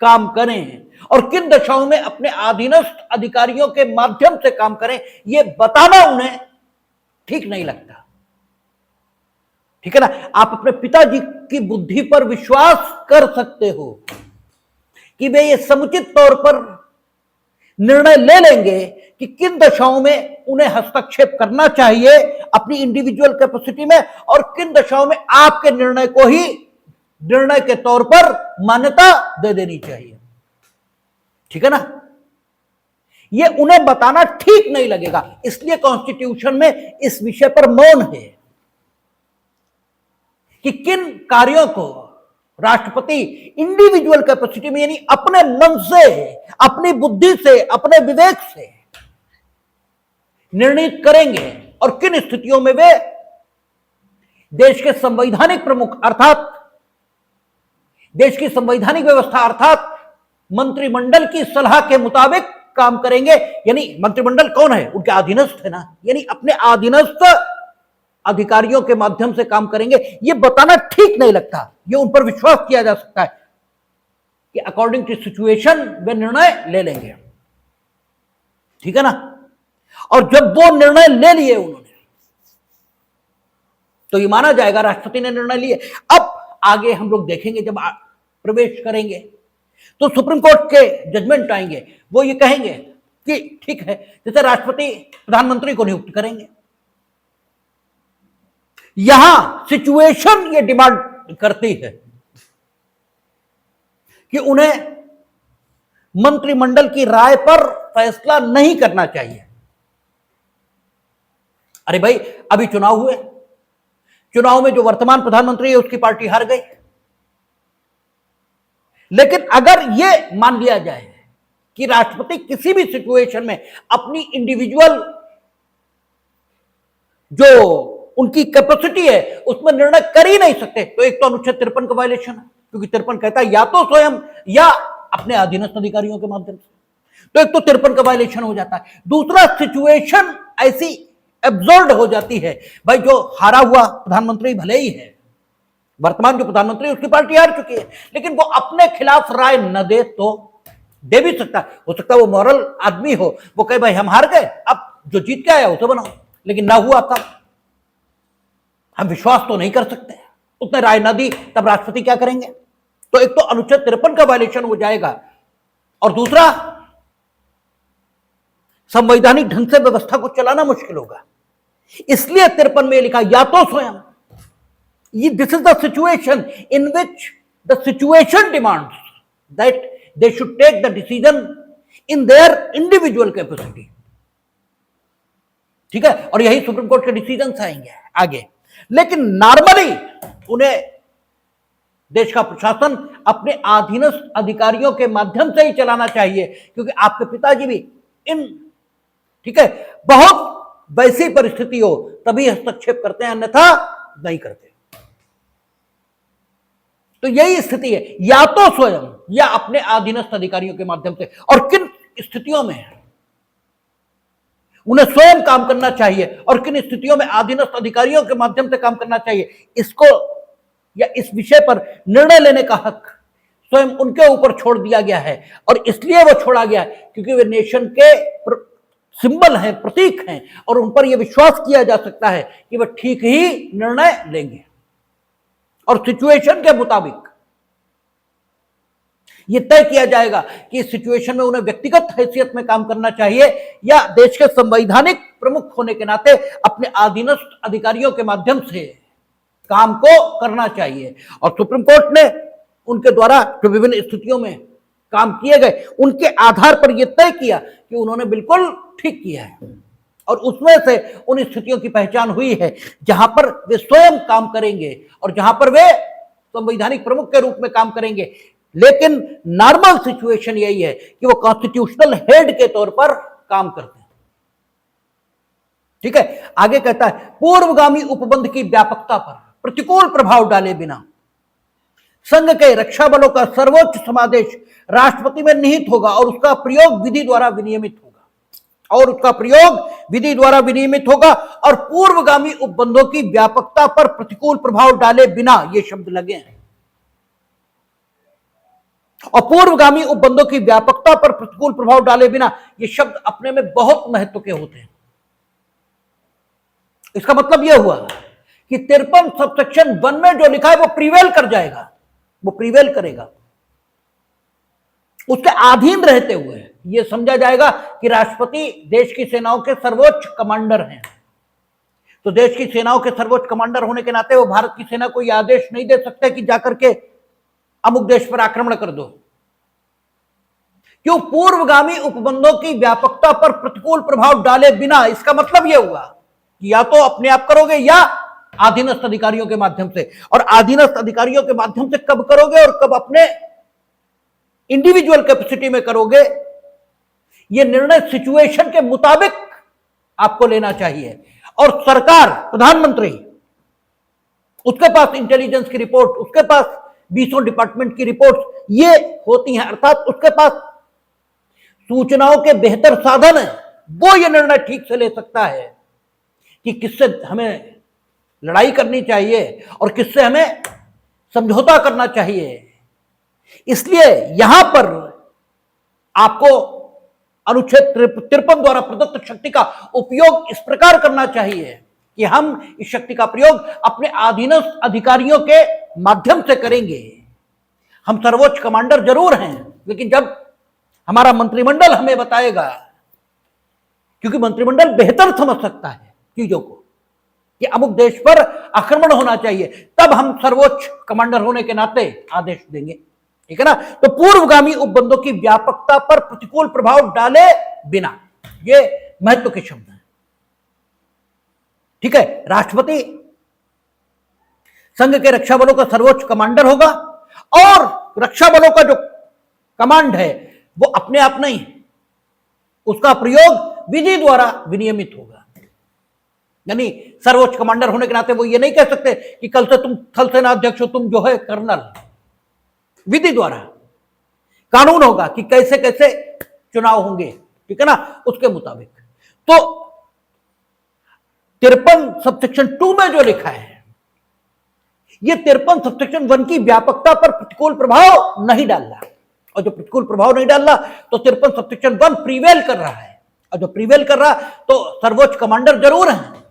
काम करें और किन दशाओं में अपने अधीनस्थ अधिकारियों के माध्यम से काम करें, यह बताना उन्हें ठीक नहीं लगता। ठीक है ना। आप अपने पिताजी की बुद्धि पर विश्वास कर सकते हो कि वे ये समुचित तौर पर निर्णय ले लेंगे कि किन दशाओं में उन्हें हस्तक्षेप करना चाहिए अपनी इंडिविजुअल कैपेसिटी में और किन दशाओं में आपके निर्णय को ही निर्णय के तौर पर मान्यता दे देनी चाहिए। ठीक है ना। यह उन्हें बताना ठीक नहीं लगेगा, इसलिए कॉन्स्टिट्यूशन में इस विषय पर मौन है कि किन कार्यों को राष्ट्रपति इंडिविजुअल कैपेसिटी में यानी अपने मन से, अपनी बुद्धि से, अपने विवेक से निर्णित करेंगे और किन स्थितियों में वे देश के संवैधानिक प्रमुख अर्थात देश की संवैधानिक व्यवस्था अर्थात मंत्रिमंडल की सलाह के मुताबिक काम करेंगे। यानी मंत्रिमंडल कौन है? उनके अधीनस्थ है ना, यानी अपने अधीनस्थ अधिकारियों के माध्यम से काम करेंगे। यह बताना ठीक नहीं लगता। यह उन पर विश्वास किया जा सकता है कि अकॉर्डिंग टू सिचुएशन वे निर्णय ले लेंगे। ठीक है ना। और जब वो निर्णय ले लिए उन्होंने तो ये माना जाएगा राष्ट्रपति ने निर्णय लिए। अब आगे हम लोग देखेंगे, जब प्रवेश करेंगे तो सुप्रीम कोर्ट के जजमेंट आएंगे, वो ये कहेंगे कि ठीक है, जैसे राष्ट्रपति प्रधानमंत्री को नियुक्त करेंगे, यहां सिचुएशन ये डिमांड करती है कि उन्हें मंत्रिमंडल की राय पर फैसला नहीं करना चाहिए। अरे भाई, अभी चुनाव हुए, चुनाव में जो वर्तमान प्रधानमंत्री है उसकी पार्टी हार गई, लेकिन अगर यह मान लिया जाए कि राष्ट्रपति किसी भी सिचुएशन में अपनी इंडिविजुअल जो उनकी कैपेसिटी है उसमें निर्णय कर ही नहीं सकते, तो एक तो अनुच्छेद 53 का वायलेशन है, क्योंकि 53 कहता है या तो स्वयं या अपने अधीनस्थ अधिकारियों के माध्यम से, तो एक तो 53 का वायलेशन हो जाता है। दूसरा, सिचुएशन ऐसी एब्सर्ड हो जाती है, भाई जो हारा हुआ प्रधानमंत्री भले ही है, वर्तमान जो प्रधानमंत्री उसकी पार्टी हार चुकी है, लेकिन वो अपने खिलाफ राय न दे तो दे भी सकता है। हो सकता है वो मॉरल आदमी हो, वो कहे भाई हम हार गए, अब जो जीत के आया उसे बनाओ, लेकिन ना हुआ तब हम विश्वास तो नहीं कर सकते। उसने राय न दी तब राष्ट्रपति क्या करेंगे? तो एक तो अनुच्छेद 53 का वायलेशन हो जाएगा, और दूसरा संवैधानिक ढंग से व्यवस्था को चलाना मुश्किल होगा। इसलिए 53 में लिखा या तो स्वयं, this is the situation in which the situation demands that they should take the decision in their individual capacity। ठीक है, और यही सुप्रीम कोर्ट के डिसीजन आएंगे आगे। लेकिन नॉर्मली उन्हें देश का प्रशासन अपने अधीनस्थ अधिकारियों के माध्यम से ही चलाना चाहिए, क्योंकि आपके पिताजी भी इन, ठीक है, बहुत वैसी परिस्थिति हो तभी हस्तक्षेप करते हैं, अन्यथा नहीं करते। तो यही स्थिति है, या तो स्वयं या अपने अधीनस्थ अधिकारियों के माध्यम से। और किन स्थितियों में उन्हें स्वयं काम करना चाहिए और किन स्थितियों में अधीनस्थ अधिकारियों के माध्यम से काम करना चाहिए, इसको या इस विषय पर निर्णय लेने का हक स्वयं उनके ऊपर छोड़ दिया गया है। और इसलिए वो छोड़ा गया है क्योंकि वे नेशन के सिंबल हैं, प्रतीक हैं, और उन पर यह विश्वास किया जा सकता है कि वह ठीक ही निर्णय लेंगे और सिचुएशन के मुताबिक यह तय किया जाएगा कि इस सिचुएशन में उन्हें व्यक्तिगत हैसियत में काम करना चाहिए या देश के संवैधानिक प्रमुख होने के नाते अपने अधीनस्थ अधिकारियों के माध्यम से काम को करना चाहिए। और सुप्रीम कोर्ट ने उनके द्वारा जो विभिन्न स्थितियों में काम किए गए उनके आधार पर यह तय किया कि उन्होंने बिल्कुल ठीक किया है, और उसमें से उन स्थितियों की पहचान हुई है जहां पर वे स्वयं काम करेंगे और जहां पर वे संवैधानिक प्रमुख के रूप में काम करेंगे। लेकिन नॉर्मल सिचुएशन यही है कि वो कॉन्स्टिट्यूशनल हेड के तौर पर काम करते हैं। ठीक है, आगे कहता है पूर्वगामी उपबंध की व्यापकता पर प्रतिकूल प्रभाव डाले बिना संघ के रक्षा बलों का सर्वोच्च समादेश राष्ट्रपति में निहित होगा और उसका प्रयोग विधि द्वारा विनियमित होगा और पूर्वगामी उपबंधों की व्यापकता पर प्रतिकूल प्रभाव डाले बिना, ये शब्द लगे हैं, और पूर्वगामी उपबंधों की व्यापकता पर प्रतिकूल प्रभाव डाले बिना, ये शब्द अपने में बहुत महत्व के होते हैं। इसका मतलब यह हुआ कि 53 सबसेक्शन 1 में जो लिखा है वो प्रीवेल कर जाएगा, वो प्रीवेल करेगा। उसके अधीन रहते हुए यह समझा जाएगा कि राष्ट्रपति देश की सेनाओं के सर्वोच्च कमांडर हैं। तो देश की सेनाओं के सर्वोच्च कमांडर होने के नाते वो भारत की सेना को यह आदेश नहीं दे सकते कि जाकर के अमुक देश पर आक्रमण कर दो। क्यों? पूर्वगामी उपबंधों की व्यापकता पर प्रतिकूल प्रभाव डाले बिना, इसका मतलब यह हुआ कि या तो अपने आप करोगे या अधीनस्थ अधिकारियों के माध्यम से, और अधीनस्थ अधिकारियों के माध्यम से कब करोगे और कब अपने इंडिविजुअल कैपेसिटी में करोगे, यह निर्णय सिचुएशन के मुताबिक आपको लेना चाहिए। और सरकार, प्रधानमंत्री, उसके पास इंटेलिजेंस की रिपोर्ट, उसके पास 20 डिपार्टमेंट की रिपोर्ट ये होती हैं, अर्थात उसके पास सूचनाओं के बेहतर साधन है। वो ये निर्णय ठीक से ले सकता है कि किससे हमें लड़ाई करनी चाहिए और किससे हमें समझौता करना चाहिए। इसलिए यहां पर आपको अनुच्छेद 53 द्वारा प्रदत्त शक्ति का उपयोग इस प्रकार करना चाहिए कि हम इस शक्ति का प्रयोग अपने अधीनस्थ अधिकारियों के माध्यम से करेंगे। हम सर्वोच्च कमांडर जरूर हैं, लेकिन जब हमारा मंत्रिमंडल हमें बताएगा, क्योंकि मंत्रिमंडल बेहतर समझ सकता है चीजों को कि अमुक देश पर आक्रमण होना चाहिए, तब हम सर्वोच्च कमांडर होने के नाते आदेश देंगे। ठीक है ना? तो पूर्वगामी उपबंधों की व्यापकता पर प्रतिकूल प्रभाव डाले बिना, ये महत्व के शब्द हैं। ठीक है, राष्ट्रपति संघ के रक्षा बलों का सर्वोच्च कमांडर होगा और रक्षा बलों का जो कमांड है वो अपने आप नहीं, उसका प्रयोग विधि द्वारा विनियमित होगा। यानी सर्वोच्च कमांडर होने के नाते वो ये नहीं कह सकते कि कल से तुम थल सेना अध्यक्ष हो, तुम जो है कर्नल। विधि द्वारा कानून होगा कि कैसे कैसे चुनाव होंगे, ठीक है ना, उसके मुताबिक। तो 53 सबसेक्शन 2 में जो लिखा है, ये 53 सबसेक्शन 1 की व्यापकता पर प्रतिकूल प्रभाव नहीं डाल रहा, और जो प्रतिकूल प्रभाव नहीं डाल रहा तो 53 सबसेक्शन 1 प्रीवेल कर रहा है, और जो प्रीवेल कर रहा तो सर्वोच्च कमांडर जरूर हैं,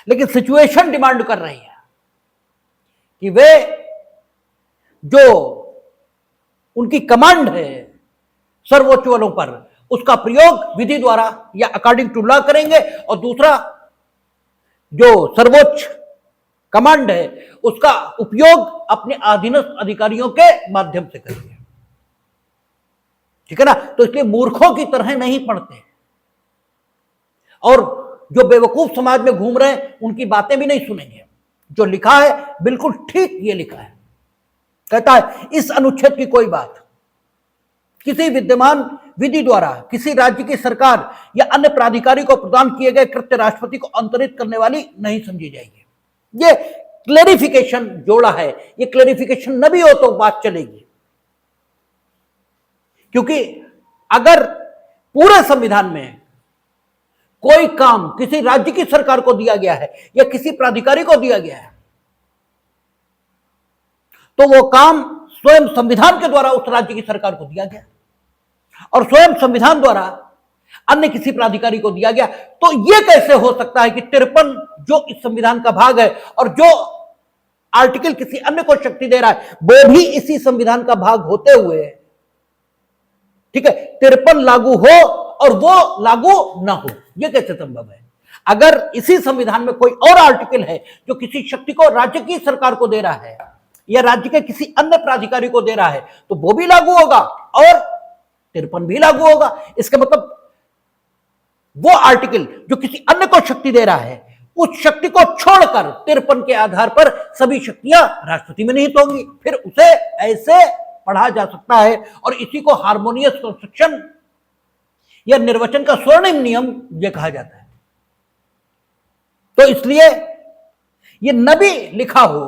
लेकिन सिचुएशन डिमांड कर रही है कि वे जो उनकी कमांड है सर्वोच्च बलों पर, उसका प्रयोग विधि द्वारा या अकॉर्डिंग टू लॉ करेंगे, और दूसरा जो सर्वोच्च कमांड है उसका उपयोग अपने अधीनस्थ अधिकारियों के माध्यम से करेंगे। ठीक है ना? तो इसलिए मूर्खों की तरह नहीं पढ़ते, और जो बेवकूफ समाज में घूम रहे हैं उनकी बातें भी नहीं सुनेंगे। जो लिखा है बिल्कुल ठीक ये लिखा है। कहता है इस अनुच्छेद की कोई बात किसी विद्यमान विधि द्वारा किसी राज्य की सरकार या अन्य प्राधिकारी को प्रदान किए गए कृत्य राष्ट्रपति को अंतरित करने वाली नहीं समझी जाएगी। ये क्लेरिफिकेशन जोड़ा है, ये क्लेरिफिकेशन न भी हो तो बात चलेगी, क्योंकि अगर पूरे संविधान में कोई काम किसी राज्य की सरकार को दिया गया है या किसी प्राधिकारी को दिया गया है, तो वो काम स्वयं संविधान के द्वारा उस राज्य की सरकार को दिया गया, और स्वयं संविधान द्वारा अन्य किसी प्राधिकारी को दिया गया, तो यह कैसे हो सकता है कि 53 जो इस संविधान का भाग है और जो आर्टिकल किसी अन्य को शक्ति दे रहा है वो भी इसी संविधान का भाग होते हुए, ठीक है, 53 लागू हो और वो लागू ना हो, यह कैसे संभव है? अगर इसी संविधान में कोई और आर्टिकल है जो किसी शक्ति को राज्य की सरकार को दे रहा है या राज्य के किसी अन्य प्राधिकारी को दे रहा है तो वो भी लागू होगा और 53 भी लागू होगा। इसका मतलब वो आर्टिकल जो किसी अन्य को शक्ति दे रहा है उस शक्ति को छोड़कर 53 के आधार पर सभी शक्तियां राष्ट्रपति में निहित होंगी। फिर उसे ऐसे पढ़ा जा सकता है और इसी को हार्मोनियस कंस्ट्रक्शन या निर्वचन का स्वर्णिम नियम यह कहा जाता है। तो इसलिए ये न भी लिखा हो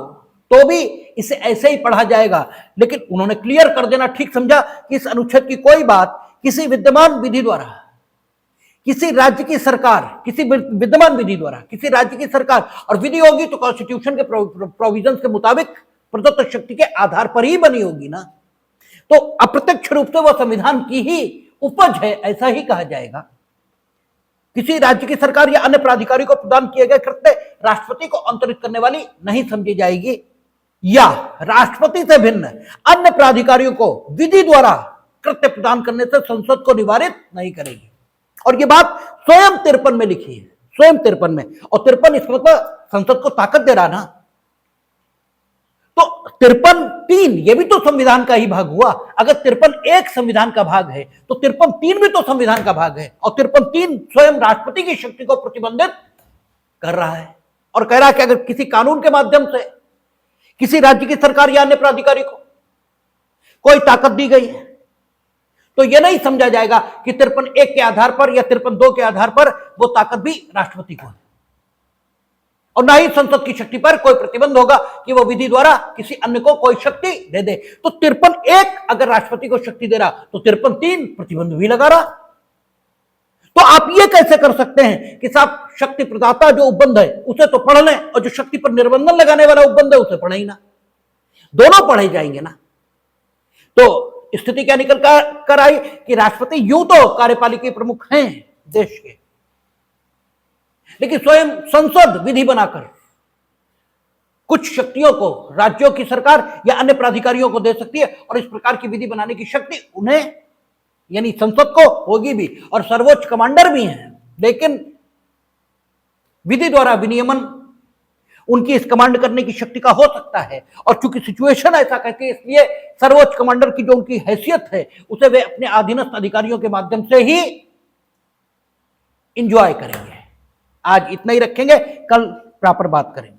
तो भी इसे ऐसे ही पढ़ा जाएगा, लेकिन उन्होंने क्लियर कर देना ठीक समझा कि इस अनुच्छेद की कोई बात किसी विद्यमान विधि द्वारा किसी राज्य की सरकार, किसी विद्यमान विधि द्वारा किसी राज्य की सरकार, और विधि होगी तो कॉन्स्टिट्यूशन के प्रोविजंस के मुताबिक प्रदत्त शक्ति के आधार पर ही बनी होगी ना, तो अप्रत्यक्ष रूप से वह संविधान की ही उपज है, ऐसा ही कहा जाएगा। किसी राज्य की सरकार या अन्य प्राधिकारी को प्रदान किए गए कृत्य राष्ट्रपति को अंतरित करने वाली नहीं समझी जाएगी या राष्ट्रपति से भिन्न अन्य प्राधिकारियों को विधि द्वारा कृत्य प्रदान करने से संसद को निवारित नहीं करेगी। और यह बात स्वयं 53 में लिखी है, स्वयं 53 में, और 53 इस मतलब संसद को ताकत दे रहा ना, तो 53(3) ये भी तो संविधान का ही भाग हुआ। अगर 53(1) संविधान का भाग है तो 53(3) भी तो संविधान का भाग है, और 53(3) स्वयं राष्ट्रपति की शक्ति को प्रतिबंधित कर रहा है और कह रहा है कि अगर किसी कानून के माध्यम से किसी राज्य की सरकार या अन्य प्राधिकारी को कोई ताकत दी गई है तो यह नहीं समझा जाएगा कि 53(1) के आधार पर या 53(2) के आधार पर वो ताकत भी राष्ट्रपति को है, और ना ही संसद की शक्ति पर कोई प्रतिबंध होगा कि वो विधि द्वारा किसी अन्य को कोई शक्ति दे दे। तो 53(1) अगर राष्ट्रपति को शक्ति दे रहा तो 53(3) प्रतिबंध भी लगा रहा। तो आप ये कैसे कर सकते हैं कि साहब शक्ति प्रदाता जो उपबंध है उसे तो पढ़ लें और जो शक्ति पर निर्बंधन लगाने वाला उपबंध है उसे पढ़े ही ना, दोनों पढ़े जाएंगे ना। तो स्थिति क्या निकल कर आई कि राष्ट्रपति यूं तो कार्यपालिका प्रमुख हैं देश के, लेकिन स्वयं संसद विधि बनाकर कुछ शक्तियों को राज्यों की सरकार या अन्य प्राधिकारियों को दे सकती है, और इस प्रकार की विधि बनाने की शक्ति उन्हें यानी संसद को होगी भी, और सर्वोच्च कमांडर भी हैं, लेकिन विधि द्वारा विनियमन उनकी इस कमांड करने की शक्ति का हो सकता है। और चूंकि सिचुएशन ऐसा कहती है इसलिए सर्वोच्च कमांडर की जो उनकी हैसियत है उसे वे अपने अधीनस्थ अधिकारियों के माध्यम से ही इंजॉय करेंगे। आज इतना ही रखेंगे, कल प्रॉपर बात करेंगे।